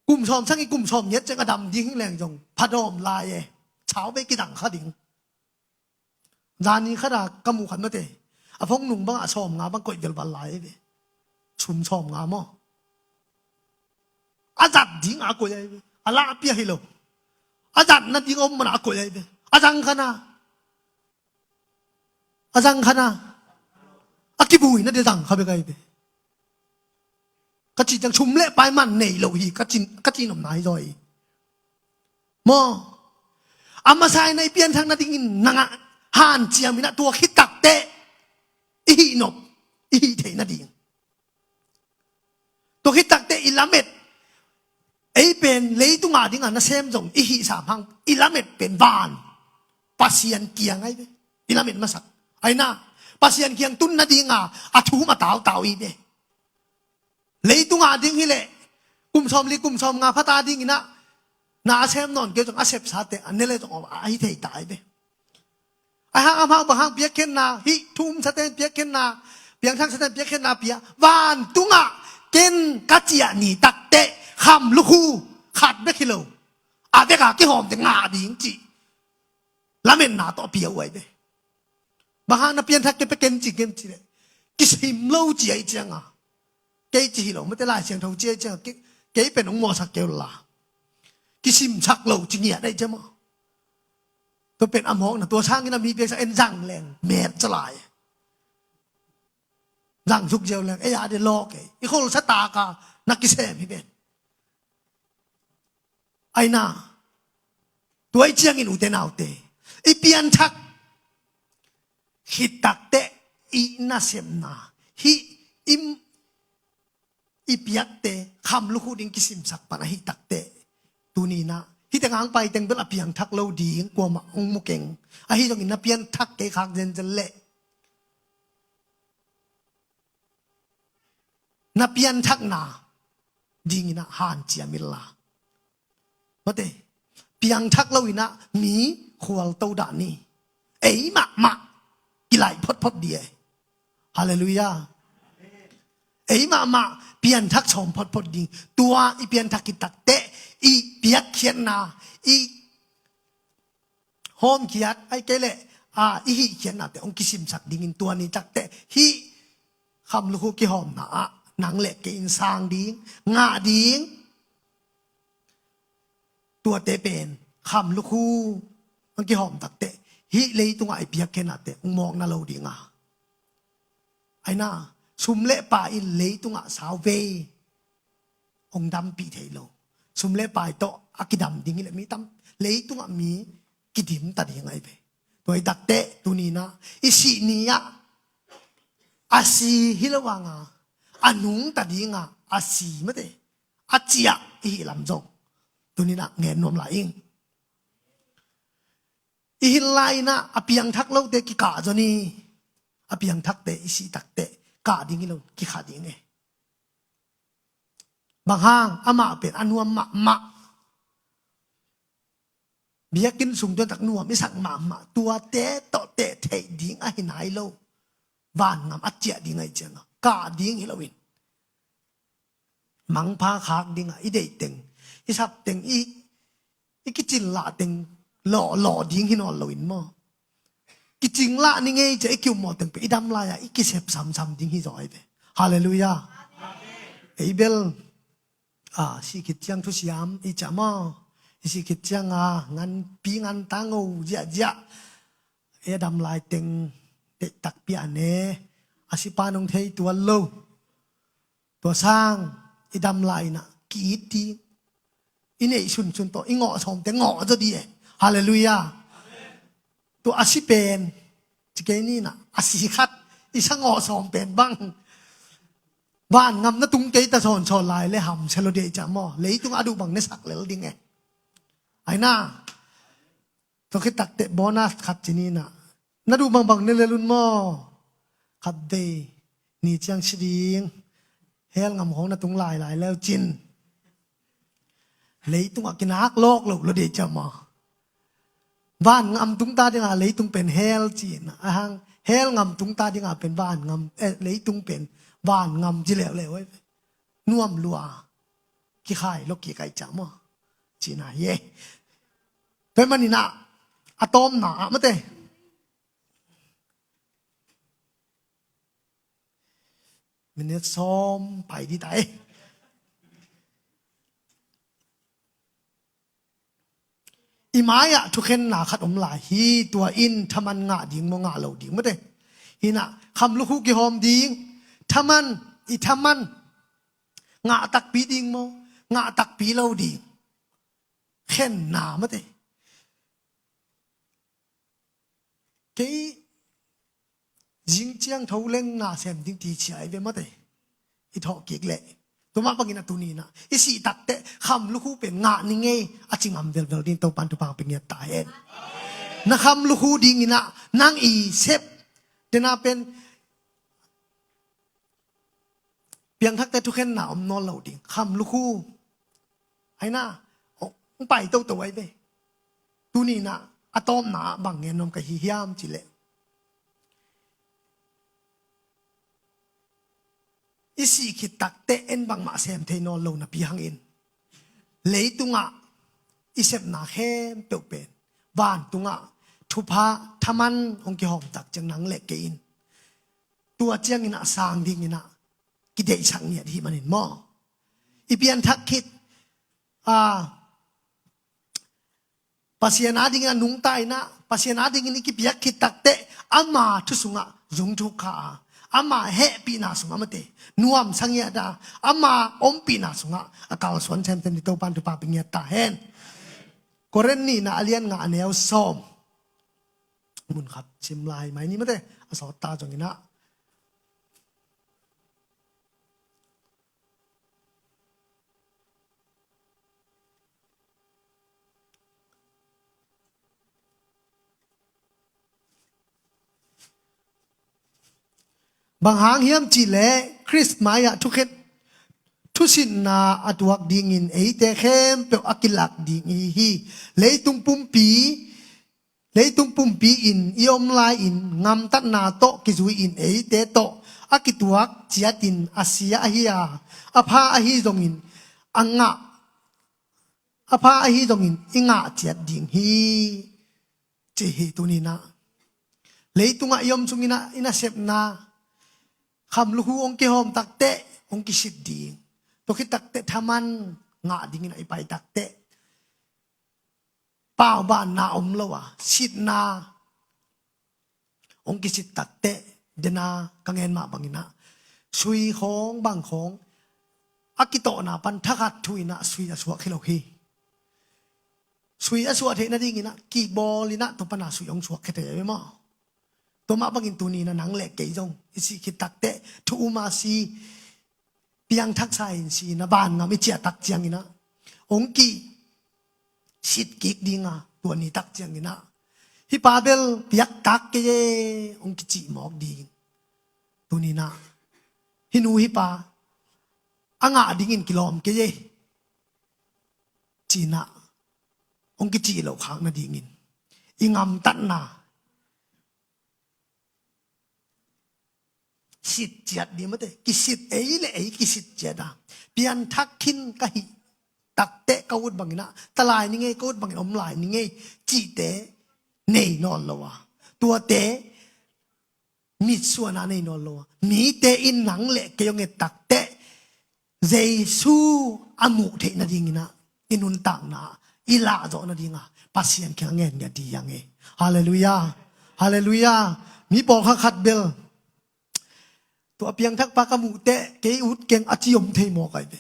กลุ่มชอมช่างไอกลุ่มชอมเนี้ยจะกระดำยิงแรงจงพัดอมลายเช้าไปกี่ดังข้าดิ่งจานนี้ข้าด่ากำมูขันมาเตะอ่ะพงหนุ่มบ้างอ่ะชอมงาบ้างก๋วยเตี๋ยวบัลลัยเว้ยชุมชอมงามออาจัดดิ่งอ่ะก๋วยเว้ยอ่ะลาเปียให้เราอาจัดนั่นดิ่งอมมันอ่ะก๋วยเว้ยอาจังขนาอาจังขนาอากิบุยนั่นเดี๋ยวดังเขาไปไงไปกระจิจังชุมเละไปมันเหนื่อยเลยกระจินหนุ่มนายจอยมออามาใส่ในเปลี่ยนทางนาดิ่งนางฮันเจียมินะตัวคิดตักเตะอีนบอีเทนาดิ่งตัวคิดตักเตะอิลาเมตไอเป็นเลยตุงอาดิ่งนะเซมจงอีสามพังอิลาเมตเป็นบานปัสยันเกียงไงไปอิลาเมตมาสักไอ้น่าปัสยันเกียงตุนนาดิ่งอาทูมาเต่าอีเบเลยตุงอาดิ่งฮิเล่กุมชอมลีกุมชอมงาพัตตาดิ่งนะนาเซมนอนเกี่ยวกับอาเซปซาเตอันนี้เลยต้องเอาไอ้เทตายเบไอ้ห้างอาบางเปียกเข็นนาฮิทุ่มสเตนเปียกเข็นนาเปียงทั้งสเตนเปียกเข็นนาเปียวานตุงะเกนกัจยานีตักเตะคำลูกคูขาดไม่คิโลอาเบกากี่หอมแต่งาดิ่งจีละเมนนาต่อเปียไว้เบบางนับเปียนทักเก็บไปเกนจีเลยกิสิมโลจีไอเจียงเกจีโลไม่ได้ไล่เสียงเท่าเจียเจียงเกเป็นองมอสักเกลลากิสิมชักโลจีเนี่ยได้เจ้ามั้งตัวเป็นอมองนะตัวช่างนี่นะมีเพียงสักเอ็นจังแรงเม็ดจะลายจังทุกเจียวแรงไอ้ยาเดลอกไอ้คนชะตากานักกิเซมพี่เป็นไอ้น่าตัวไอ้เจียงอินอุเตนเอาเตไอ้เปียนทักฮิตักเตอีน่าเสียมนาฮิอิมอีเปียกเตคำลูกดิ้งกิสิมสักปนะฮิตักเตตัวนี้นะฮิแต่งางไปแต่งเป็นอภิยังทักเราดีกว่ามาองมุกเก่งไอ้ฮิตรงนี้นะเปียนทักเกขากเจนจะเละนะเปียนทักนาดีงี้นะฮันเจียมิลลามาเตเปียงทักเราอีนะมีขวลเต้าด่านนี่เอ้ยมากิไลพดเดียฮาเลลูยาเอ้ยมาเปลี่ยนทักชมพดดีตัวอีเปลี่ยนทักกิตักเตะอีเปียกเขียนนาอีโฮมเขียดไอ้เกเล่อีฮิเขียนนาแต่องคิสิมสักดิ่งตัวนี้ตักเตะฮิคำลูกกี่หอมนาหนังเล็กกินสร้างดิ่งงาดิ่งตัวเตเป็นคำลูกมันกี่หอมตักเตะฮิเลยตรงไอเปียกแค่นั้นแต่มองน่าเราดีงาไอ้น่าชุมเละป่าอินเลยตรงสาวเวองดำปีเทโลชุมเละป่าโตอากิดำดิ้งเลยมีตั้มเลยตรงมีกิดิมตัดยังไงไปตัวไอ้ตักเตะตัวนี้นะอิสินียอาศีฮิลวังอานุงตัดยังอาศีไม่ได้อาเจียอีลำจงตัวนี้นะเงินนมไหลอิงอีหินไลนะอภิยังทักเล่าเตกิกาจนี่อภิยังทักเตอิสิตักเต กะดิ้งเรากิขาดิ้งบางห้างอามาเป็นอันวมมะเบียกินสุ่มจนตักนัวไม่สั่งมาตัวเตะต่อเตะเทดิ้งไอ้ไหนเราบ้านงามอัจเจดิ้งไอ้เจ้ากะดิ้งเราวินมังพาขากดิ้งไอ้เด็กเต็งอีสับเต็งอีกิจินละเต็งหล่อดิ้งที่นอนเราวินมั้งกิจิงละนี่ไงจะไอ้คิวหมดเต็งไปอีดำลายอีกิเสพซ้ำดิ้งที่จอยเด้ฮาเลลูยาไอ้เบลสิกิจยังทุสยามอีจามสิกิจยังงันปีงันตังเอาจะเอดำลายเต็งเด็กตักเปียเนอาศิปานงเทยตัวโลตัวสร้างอีดำลายนะกีดดีอินเอชุนตัวอีงอสมแต่งอจะดีฮาเลลูยาตัวอาศิเป็นจะเกนี่นะอาศิคัดอีช่างงอสมเป็นบ้างบ้านงำนะตุงเกยตะสอนชอลายเลยหำเชลเดจามอเลยตุงอดูบังเนสักเลยดิ้งไอ้น่าตัวคิดตักเตะบอนัสขัดจีนี่นะน่าดูบังเนเลลุนมอขัดเดนี่จังชดิงเฮลงำของนะตุงลายแล้วจินเลยตุงกินฮักโลกเราเดจามอบ้านงำตุงตาดิงเลยตุงเป็นเฮลจีนฮังเฮลงำตุงตาดิงเป็นบ้านงำเลยตุงเป็นบ้านงำจีเหลวเลยน่วมลัวกี่ข่ายลกกี่ไก่จามอจีน่าเย่เป็นมันนี่นะอะตอมหนาไม่เต้มันเนี่ยซ้อมไปที่ไหนอีไม้อะทุกเข็นหนาขัดอมหลายฮีตัวอินทำมันงะดิ่งมองะเราดิ่งไม่เต้ฮีน่ะคำลูกคู่กี่หอมดิ่งทำมันอีทำมันงะตักปีดิ่งมองะตักปีเราดิ่งเข็นหนาไม่เต้cái dính chiang thấu lên na xem tiếng tì chạy về mất đấy ít họ kiệt lệ tôi mang bằng cái tu ni na ít sĩ tắc tệ khăm lúc khu bên ngạ ni nghe à chính am vel vel din tàu pan tu pang bên nghe tai en na khăm lúc khu đi na nang i xếp để na bên biang thắc tệ tu khen na om non lâu đi khăm lúc khu hay na ông bảy tàu tàu ấy về tu ni naอะตอมหนาบางเงินนมกับหิยามจิเลอิสิขิตักเตเอ็นบางมาเซมเทนอลโลนะปีหังอินเลยตุงะอิเซบนาเข้มเปียวเป็นบ้านตุงะทุพะทามันองค์กิหอมตักจังนังเล็กเกินตัวเจียงอินะสางดิ้งอินะกิเดชังเนี่ยที่มันเห็นหม้ออีเปียนทักคิดpasien ading na nung tay na pasien ading ni kipiyak kitakte ama tusunga zungtu ka ama happy na sunga mate nuam sangya da ama ompi na sunga akal swan chem ten to pan tu pa pingya ta hen koren ni na alian nga anel som mun khat chim lai mai ni mate aso ta jong inaบางหางเฮียมจีเล่คริสต์มาสทุกเข็ดทุสินนาอดวักดิ่งินเอเตเข้มเปียวอักิลักดิ่งฮีเลยตุงปุ่มปีอินยอมลายอินงำตัดนาโตกิจุยอินเอเตโตอักิตวักเจียตินอาเซียอหิยาอภาอหิจงอินอังงะอภาอหิจงอินอิงะเจียดิ่งฮีเจฮีตุนีนะเลยตุงะยอมจุงอินะอินะเซบนาคำลูกองค์กิหอมตักเตะองค์กิสิดดีตัวคิดตักเตะทามันงะดิ่งนะไอไปตักเตะป้าบ้านนาอมละวะสิดนาองค์กิสิดตักเตะเดนากังเงินมาบังอินะสุยของบางของอากิโตนาปันทักทุยนะสุยอสวะคิโลฮีสุยอสวะเทนะดิ่งนะกีบอลินะตัวปนาสุยองสวะเขเตะไม่มาตัวมาบังอินตัวนี้นะหนังเล็กเกยจงอิสิคิดตักเตะทูมาซีเปียงทักไซซีนะบ้านงาไม่เจียตักเจียงนะองกีสิดกิกดีงาตัวนี้ตักเจียงนะฮิปาเบลเปียกตักเกยองกิจิหมอกดีตัวนี้นะ hinu hi pa anga dingin kilom ke ye china ong ki chi lo khang na dingin ingam tan na sit jet di mate ki sit ei le ei ki sit jet da pian thak khin ka hi tak te ka wut bangina talai ni nge ka wut bangin om lai ni nge chi te nei non lo wa tua te mi suana nei non lo mi te in nang le ke yong e tak te Jesu amu the na dingina inun tang na ila zo na dinga pasien kya ngen ya di yang e hallelujah hallelujah mi pol kha khat belตัวเพียงทักปากมูเตะเกยอุดเก่งอจิยมเทมอไกเบ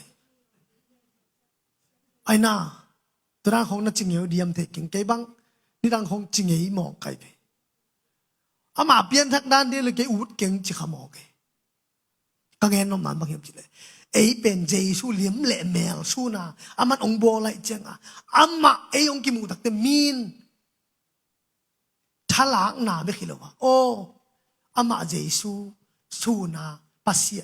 ไอ้น่าตัวร่างของนักจิงเหวเดียมเทเก่งเกยบังนี่ร่างของจิงเหวมอไกเบอามาเปลี่ยนทักด้านเดียวเลยเกยอุดเก่งจิขมอไกก็เงินน้องมันบางอย่างจิเลยไอ้เป็นเจสูเลี้ยมเละแมวสู้นะอามันองโบอะไรเจ้งอ่ะอามาไอ้องกิมูตักเตมีนทลากหนาไม่คิดหรอวะโอ้อามาเจสูสู้นะปัสเซีย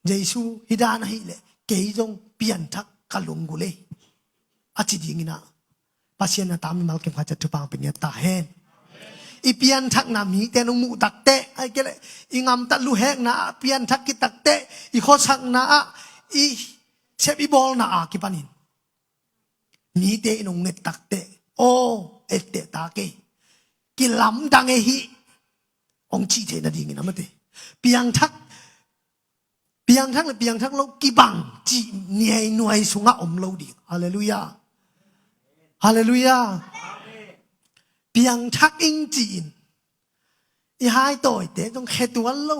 เยซูฮิดานะฮิเลเกยจงเปลี่ยนทักกะลงกุเลอาจิดิงินะปัสเซียนะตามมัลเกมพาจะทุปังเป็นเนี่ยตาเฮนอีเปลี่ยนทักนามีแต่นงมูตักเตะไอ้เกลอีงามตัดลูแหกนะเปลี่ยนทักกิตักเตะอีโคชักนะอีเชฟอีบอลนะกิปานินมีเตนงเงตักเตะโอเอเตตาเกกิลำดังเอฮิองจีเทนะดิงินะมะเตเปียงทักหรือเปียงทักเรากีบังจีเนียหน่วยสุงะอมเราดิฮาเลลูยาฮาเลลูยาเปียงทักอิงจีนอีหายต่อยเตะต้องแค่ตัวเรา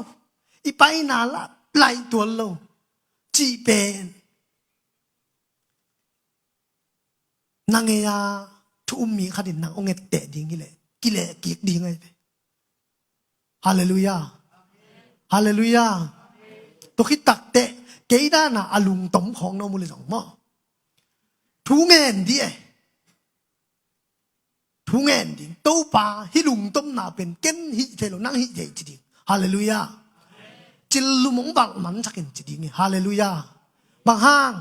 อีไปนาละไล่ตัวเราจีเป็นนางเอยาทุมมีขดินนางองเงเตะดิ่งนี่แหละกิเลสกีกดิ่งไงฮาเลลูยาฮาเลลูยาตัวคิดตักเตะเกยด้านะอลุงต้มของน้องมุลสองหม้อทุเงินดิทุเงินดิตู้ปลาฮิลุงต้มนาเป็นเก้นฮิเทโลนั่งฮิเจจิดิฮาเลลูยาจิลลุมงบักมันสักเห็นจิดิงฮาเลลูยาบางห้าง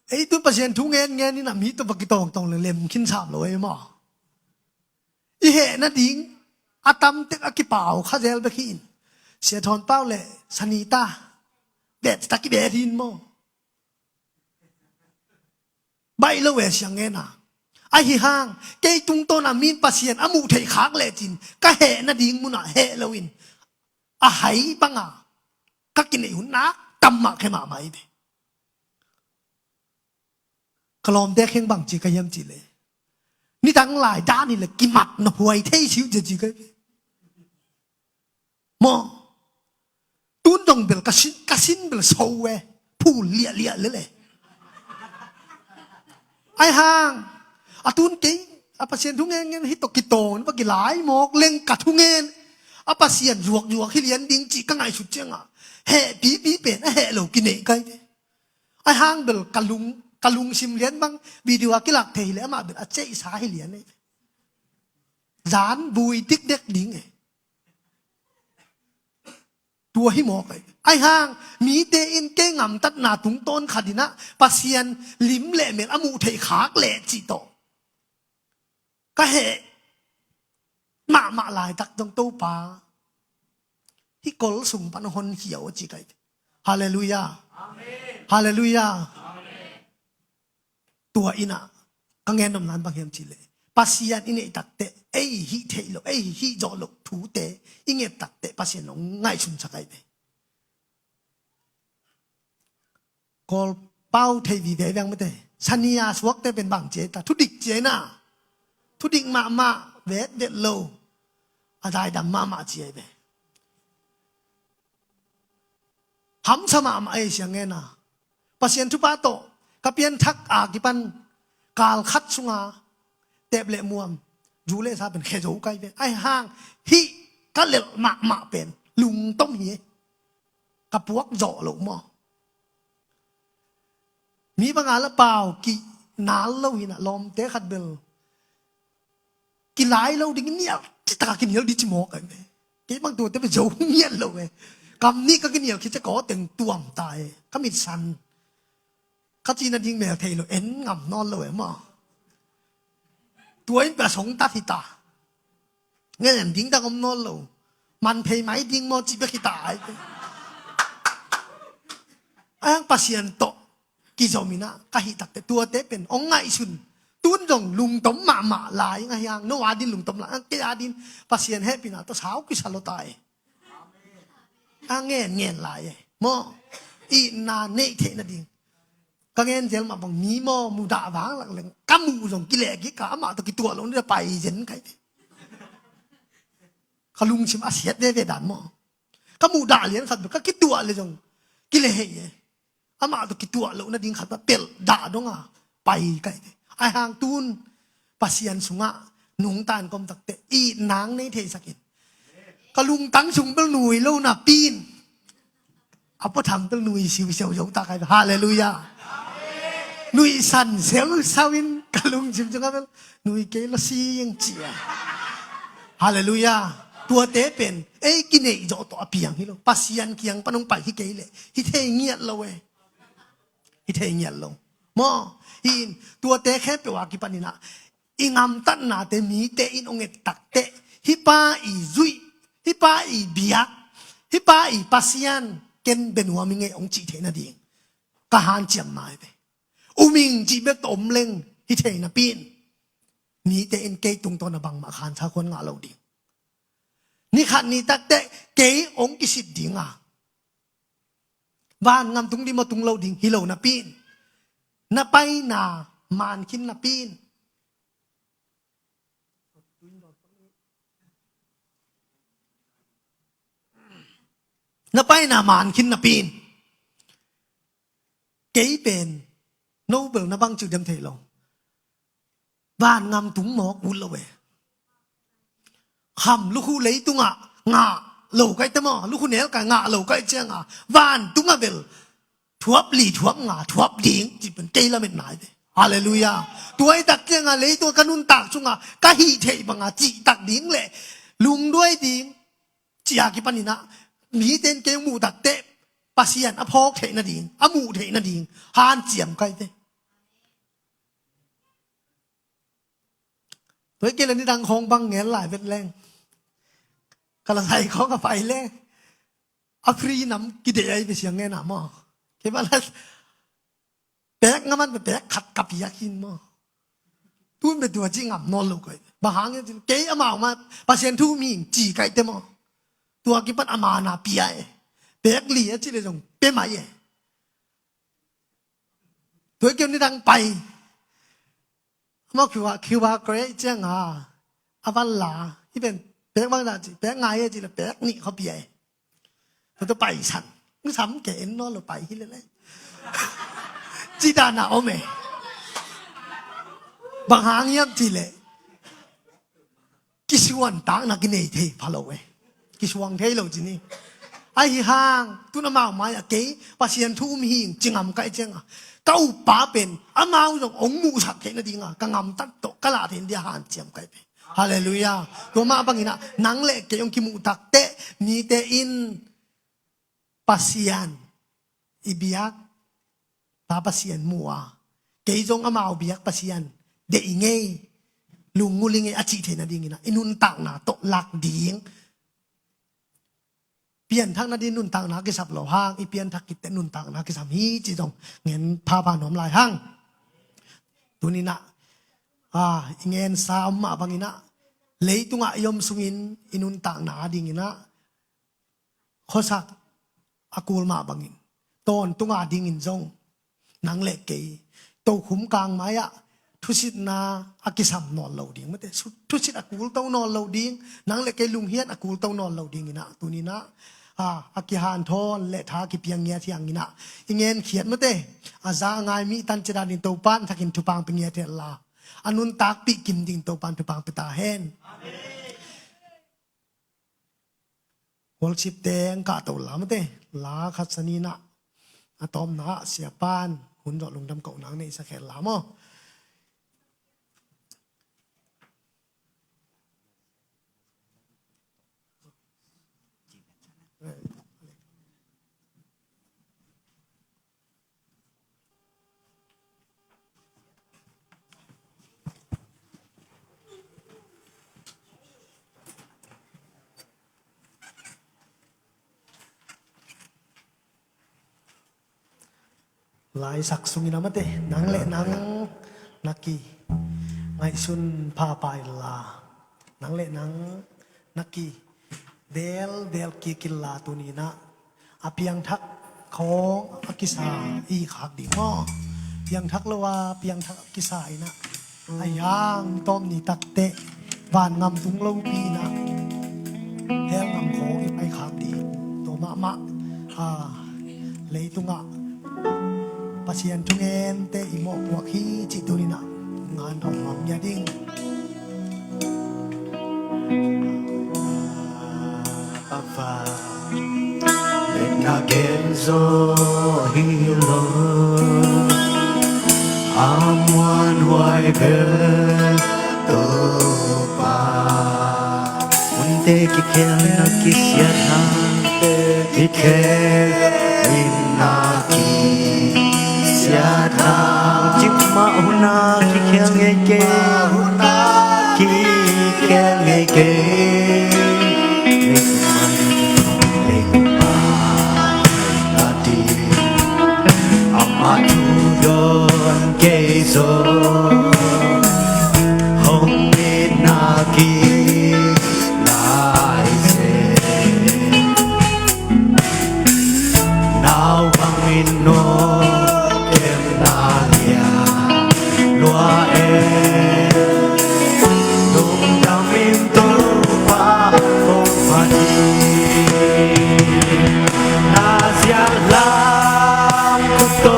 ไอ้ตัวประเทศทุเงินเงินนี่นะมีตัวปากกิตองตองเล่มขึ้นสามเลยมั้งอีเหน่ะดิงอาตมเต็กอกิเป่าข้าเจลไปขินเสียทอนเป้าเลยสนีตาเด็ดตะกี้เบ็ดินโมใบเล่เวชยังไงน่ะไอ้ห่างเกยตุงต้นอามีนปัสเซียนอามูเทขากเลจินก็เหน่ะดิ่งมุน่ะเหลวินอาไหบังอ่ะก็กินไอ้หุ่นนักตำหมักให้มาไหมเบกลอมเด็กแข่งบังจีก็ยังจีเลยนี่ทั้งหลายด้านนี่แหละกิมัดนะหวยเที่ชิวจะจีกันมอตุนตรงเบลกสินเบลโซเวผู้เลี้ยเลยไอ้ห่างอาตุนเก่งอาปาเซียนทุงเงินฮิตกิโตนว่ากี่หลายหมอกเล่งกัดทุงเงินอาปาเซียนหยวกที่เลี้ยนดิ้งจีก็ไงสุดเจ้งอ่ะแห่ปีเป็นแห่เหล่ากินเองกันไอ้ห่างเบลกะลุงชิมเลี้ยนบ้างวิดีโอกิลักเทเลยมาเป็นอาเจสาให้เลี้ยนเลยจานบุยติ๊กเด็กดิ้งไงตัวให้หมอกเลยไอ้ห่างมีเตอินเก่งงตัดหนาถุงต้นขัดินะปาเซียนลิมเละเมลอมูเทขากเละจีโตก็เหมาลายตักตรงตู้ปลาที่กลสุงปันหนเขียวจีกันฮาเลลูยาฮาเลลูยาตัวอินะก็เงินนมนั้นบางอย่างจีเลยปัสยานอินเอตักเตะไอฮิเทโลไอฮิจอโลถูเตะอินเอตักเตะปัสยานงง่ายชุนสักไอเดกอลเป้าเทวีเดยังไม่ได้ชันยาสวกเตเป็นบางเจตาทุดิกเจน่าทุดิกมาเวดเดโลอะไรดัมมาเจเบหำสมาไอเสียงเงินนะปัสยานทุบาโตกับเพียนทักอากิปันกาลคัดสุงาเตบเละมวมจูเล่ซาเป็นแค่โจไกเป็นไอ้ห้างฮิก็เละมาเป็นลุงต้มเหี้ยกับพวกเจาะหลงมอมีบางงานละเปล่ากี่นานแล้วหินะลมเตะขัดเบลกี่หลายแล้วดิ้งเนี่ยที่ตากินเยอะดิจิโมกัน cái bằng tuổi tới bây giờ nghiện rồi cầm ní cái nhiều khiจะcó từng tuồng tài có mịt săn có chi là đi mèo thầy rồi ến ngầm non rồi mà tuổi bà sống ta thì ta nghe làm tiếng ta không non rồiมันเพย์ไหมดิ้งมอจิบกิตายอ้างภาษาโตกิจมินะกะหิตักแต่ตัวเตเป็นองไงสุนตุนดงลุงต้มหมาลายไงยังโนวาดินลุงต้มลายแกอาดินภาษาเฮปินะตัวสาวกิสาลตายอ้างเงี้ยลายมออีนาเนเทนดิ่งก็เงี้ยเจลมาบอกมีมอมูดาวางหลังกัมมูจงกิเลกิกามาตัวกิตัวลงจะไปเย็นไงขลุงชิมอาเซียดได้เวดานมอก็มูดาเลี้ยงขัดก็คิดตัวเลยจงกิเลเหยอามาตัวคิดตัวแล้วนั่นดิ้งขัดว่าเปลด่าดงอ่ะไปไกลไอห่างตูนปัสยันสุงะหนุ่งตานกอมตักเตอีนางในเทศกิจก็ลุงตั้งสุงเปลหนุยแล้วน่ะปีนเอาพอทำเปลหนุยสิวเสียวยงตาใครฮาเลลูยาหนุยสันเสียวสาวินก็ลุงชิมจังก็หนุยเกลซียังเจียฮาเลลูยาตัวเตเป็นกินเอจอตัวเปียงฮิโลปัสยันเกียงปนงไปฮิเกเลฮิเทเงียโลเวฮิเทเงียโลมออินตัวเตแค่เปว่ากิปนินะอิงามตันนาเตมีเตอินองเอตักเตฮิปาอีซุยฮิปาอีเบียฮิปาอีปัสยันเกนเป็นหัวมิงเอองจิเทนะดิงกะหานเจียมนายเปอุมิงจิเบตอมเลงฮิเทนะปีนมีเตอินเกตุงตอนบังมาขานชาคนงาเราดินี่ขันนี่ตักเตะเกยองกิสิดดิงอ่ะบ้านงามตุงดิมาตุงเราดิงฮิโลนาปีนนาไปนามานคินนาปีนนาไปนามานคินนาปีนเกยเป็นโนเบลนาบังจุดเดมเทลงบ้านงามตุงหมอกบุลเวคำลูกคู่เลยตุงอ่ะงาเหลวไก่ตะมอลูกคู่เนี้ยกันงาเหลวไก่เจ้างอ่ะวานตุงอ่ะเบลทวบหลีทวบงาทวบดิ่งจิเป็นเกล้าเป็นไหนเดฮาเลลูยาตัวไอ้ตักเจ้างอ่ะเลยตัวกันุนตักจุงอ่ะกะฮีเทบังอ่ะจิตักดิ่งเลยลุงด้วยดิ่งจีอากิปันนี่นะมีเต้นเกมูตักเตะปัสยันอภอกเทนะดิ่งอมูเทนะดิ่งฮานเจียมไก่เดตัวเกล้านี่ดังคงบังเงี้ยหลายเป็นแรงกำลังใส่เขากับไฟเล่อภรีน้ำกิเดียไปเสียงเงี้ยนะมอเกี่ยวกับอะไรแปะงั้นมันแปะขัดกับยากินมอทุ่นเป็นตัวจริงอ่ะนอนลูกเลยบางครั้งเนี่ยเกย์อามาออกมาปัสเซนทูมีจีไก่เต็มอตัวกิปันอามานาปีไอแปะเหลี่ยจีเลยจงเป๊ะไหมตัวเกี่ยวนี่ดังไปมอคิวว่าเกรย์เจ้างอาวันลาที่เป็นแปะบ้างนะจีแปะไงจีละแปะนี่เขาเปียเราต้องไปฉันมึงทำเก๋นนอนเราไปที่เลยจีดานาเอาไหมบางหางยับจีเลยกิสวันต่างนักกินเอทีพาเราเว้กิสวังเทเราจีนี่ไอ้ห่างตุนมาออกมาเก๋ปัสยันทุ่มหิงจิงอ่ำไก่เจ้าเก้าป้าเป็นอามาอุจงองมูฉักเห็นดีงากังอ่ำตัดโตกะลาเห็นเดียหันเจียมไก่เป็นฮาเลลูยาตัวมาบังอินะนังเล็กเกยองกิมูตักเตมีเตอินปัสยันอิบิยักตาปัสยันมัวเกยจงอามาอุบิยักปัสยันเดอิงเงลุงงูลิงเงอจิเทนะดิงนะอินุนตักนาโตหลักดิงเปลี่ยนทั้งนาดินุนตักนากิสับเหล่าห้างอีเปลี่ยนทักกิเตนุนตักนากิสัมฮีจีจงเงินพาพาหนอมลายห้างตัวนี้นะเงินสามมาบางอินะเลยตุงอายมสุงินอินุนตักนาดิงนะข้อสักอากูลมาบางอินตอนตุงอาดิงอินจงนังเล็กเกยโตขุมกลางไม้อะทุสิตนาอากิสัมนอนเหลาดิ่งไม่แต่ทุสิตอากูลเต้านอนเหลาดิ่งนังเล็กเกยลุงเฮียนอากูลเต้านอนเหลาดิ่งนะตัวนี้นะอากิฮานทอนและทากิเปียงเงียที่อย่างนี้นะเงินเขียนไม่แต่อาจารย์ไงมีตันเจดานินโตปันทักินทุปังเป็นเงียเทลาอนุนตักปีกิมดิ่งโตปันทุปังเปตาเฮนวอลชิปเตงกาโตลาไม่แต่ลาคัสนีนะอะตอมนะเสียปานหุ่นจอดลงดำเก่าหนังในสแกนลามอ ลายสักสุงินามาเตนังเละนังนักกีไงสุนพาไปลานังเละนังนักกีเดลกีกิลลาตัวนี้นะอาเพียงทักของอากิสาอีขากดีง้อเพียงทักละว่าเพียงทักอากิสาอีนะไอ้ยางต้มนี่ตักเตะบานงำตุงเล่าปีนะแห้งงำของไอ้ขากดีตัวมะเลยตุงะปัจเจียนทุงเอ็นเตอิโมกวักฮีจิตุนินะงานทองหอมยาดิ้ง Ava Lenagenzo hilo Amuan huay bel topa Unte kikel na kisyatan Kikel inaki Syatan Jima una kikel ngeke Kikel ngeke Kezo Hong Nit Naki Lai Se Now Bang Min No Kem Na Lia Lua E Dum Dam Min Tu Pa Hong Pa Di Na Sia Lam Kuto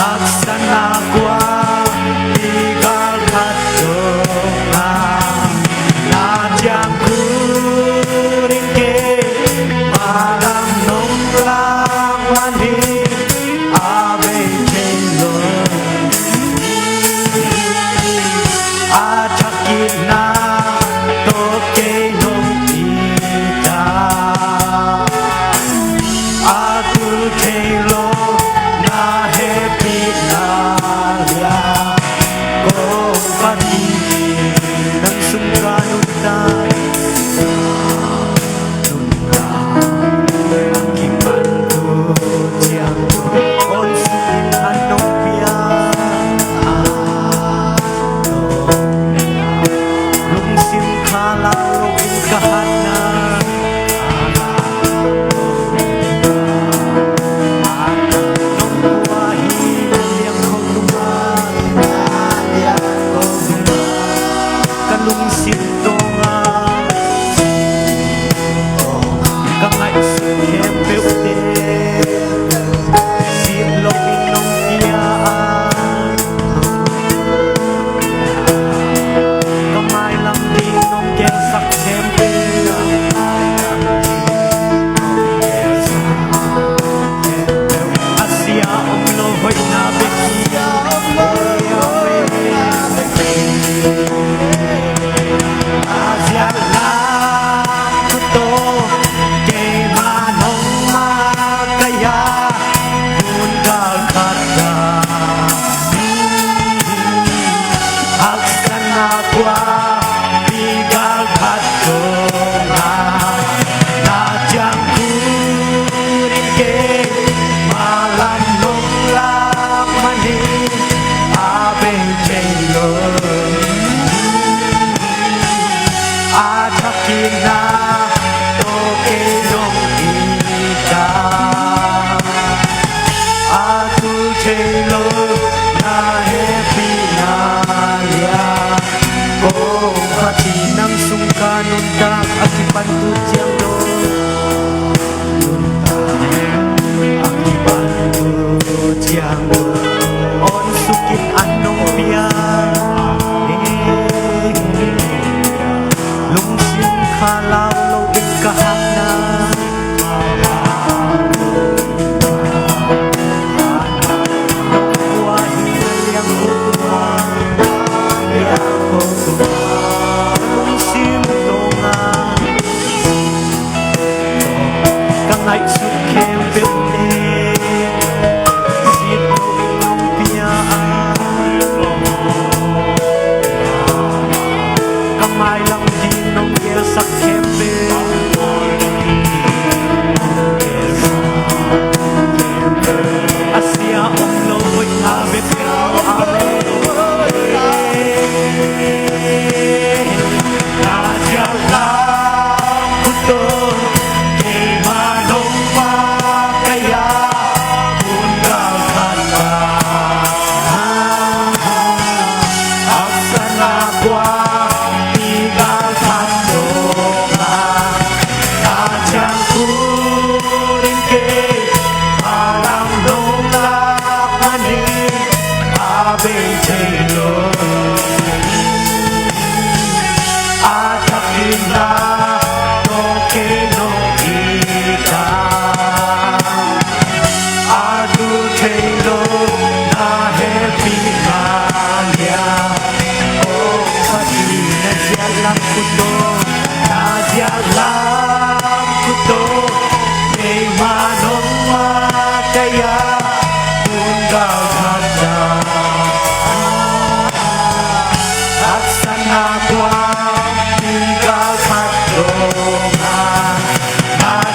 Aksana kwa igal kato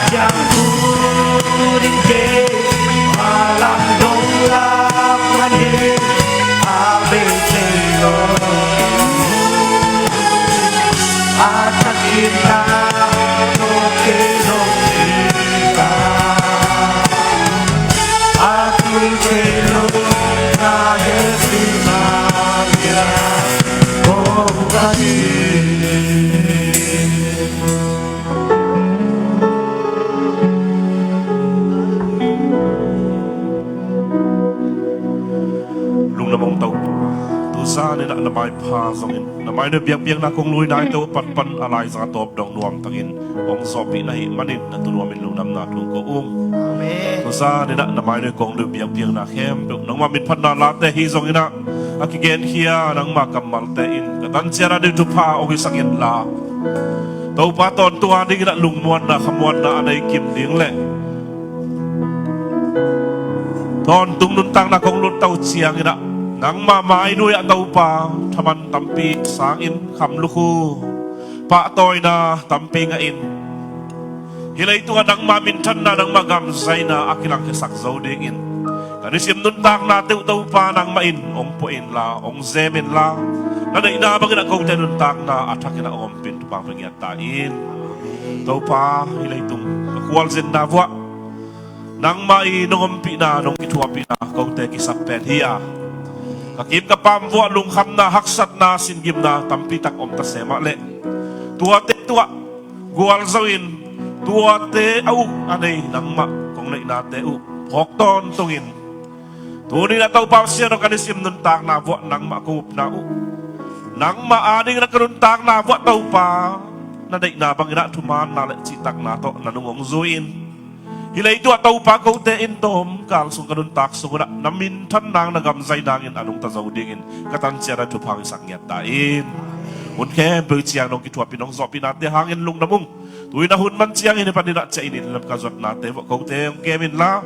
Yang kuringke malam dolak mandi abecelo atakina toke dokita aku celo na yesina ya oh kadi namong tau tu sa ni na mai pha zongin na mai ne biak biak na kong lui nai to pan pan alai za top dong nuam tangin ong sopi na hi manin na tu nuam min lu nam na tu ko amen tu sa ni na mai ne kong lu biak biak na khem tu nong ma min phan na la te hi zongina akigen hia nang ma kamal te in katan siara de tu pha ong sakin la to pa ton tu ani na lung muan na khamwan na anai kim ding le ton tung nun tang na kong lu tau chiang ina nang mamai nuy at tau pa taman tampi sangin kamluku pa toy na tampi ngain hilay ito nga nang mamintan na nang magamsay na akilang kisak zawdingin kanisim nun tang na tau pa nang main ong puin la ong zemin la na nainabagin ako tayo nun tang na atakin na ong pinto pang pangyatain tau pa hilay itong kakuwal zin na buwa nang mainong na nung ituwapi na kong tayo kisak pen hiya Kakim ka pamwa lungkam na haksat na singgim na tampitak om tasema le. Tuwate tuwa gual zawin tuwate au anay nang ma kung nainate u hokton tungin. Tuni na tau pa siya no kanisim nun tak na buwa nang makup na u. Nang maaning na karuntang na buwa tau pa na day na bang ina tuman na citak na to nanungong zuin. Hilay ito at tau pa ko te intom kalsong kanun takso na namintan nang nagamzay nangin anong tazaw dingin katansya na tupang isang yatain. Unke berciang nong kitwa pinong zopi natin hangin lung namong tuwi na hunman siyang inipaninat siya inilam kazot natin ko te yung kemin la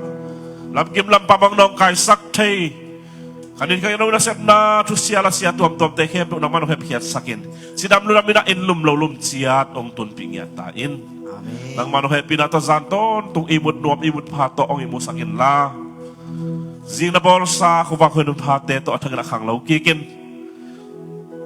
labgim lang pamang nong kay saktay kanin kayo nung nasip na tusiya la siya tuam te kempo nang manong hepiyat sakin sinamlo namin na inlum lulum siyat ong tunping yatain. Nang manuhay pinatazanton, tung imut nuam imut pato ang imusakin la. Zing na bolsa, kumakun ng pate to at ang nakang laukikin.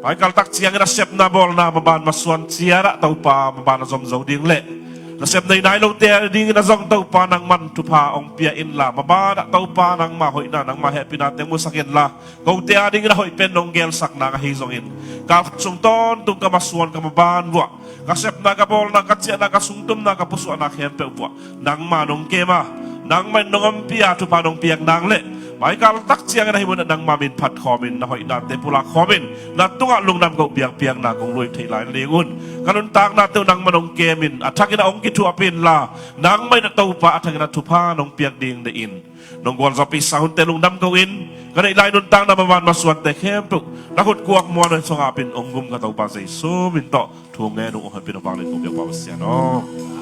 Pagkaltak siyang nasip na bol na maban masuan siyara tau pa maban na zomzaw ding le. Nasip na inailaw te ding na zong tau pa nang mantupa ang piyain la. Maban tau pa nang mahoy na nang mahappy natin musakin la. Kau te ading na hoy penong gelsak na kahizongin. Kapsung ton tung kamasuan kamaban buwa. Kasep nagabol na katsya nagasungtum nagapuso anak hempe upo nang manong kema nang manong piya tu panong piyak nang le may kaltak siya nga nahimun nang mamin pat komin na hoy natin pula komin na tunga lung nam ko piyak na kung luy taylay lingun kanuntang natin nang manong kemin at hangin na ong kituapin la nang may nataw pa at hangin na tupa nong piyak ding dein nung gwal sa pisahon telung nam gawin kanay ilay nuntang na maman masuan te hempe nakut kuwak mo na sungapin onggum kataw pa sa iso minto tunga nung uhan pinapalit ko biyak pawas yan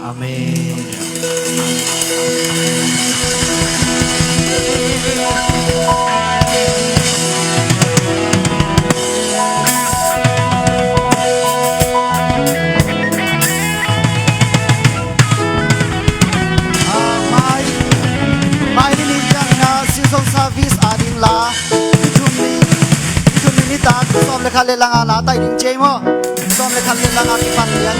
Amen. Mai ni jang na season service adin la itum ni ta som le khale langa na tai ding che mo som le khale langa ki pan lian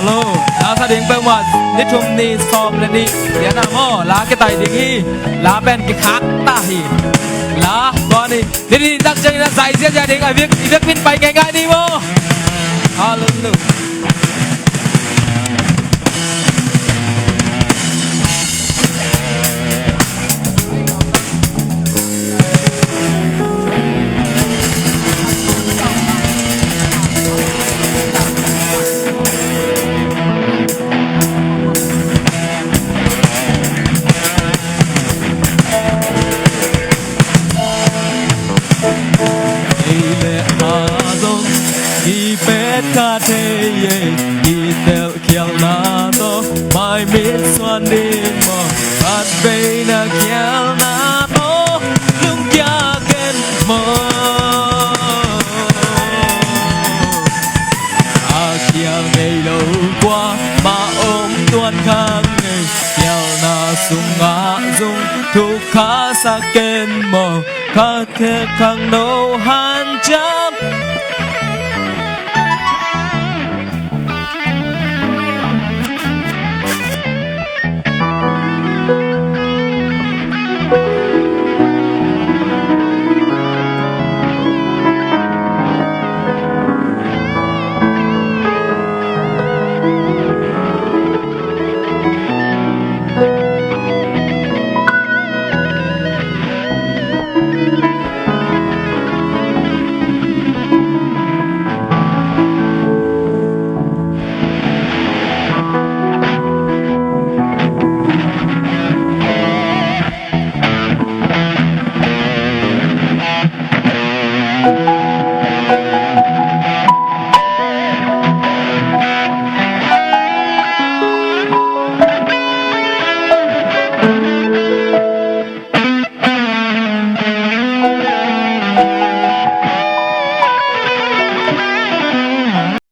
Hello, sa đình bơ mật, nít chum ni som lên đi, dia nak mo, lá cái tay đình hi, lá bên cái khác ta hi, lá con đi, đi đặt chân ra giải riêng gia đình, việc pin bay ngay ngay đi mo, hallelujah. Ka te ye i tel kiel na to mai mit swan din mo at be na kiel na to lung kya dung ngã dung thu khá sa ken mò khá thế khang nô han cha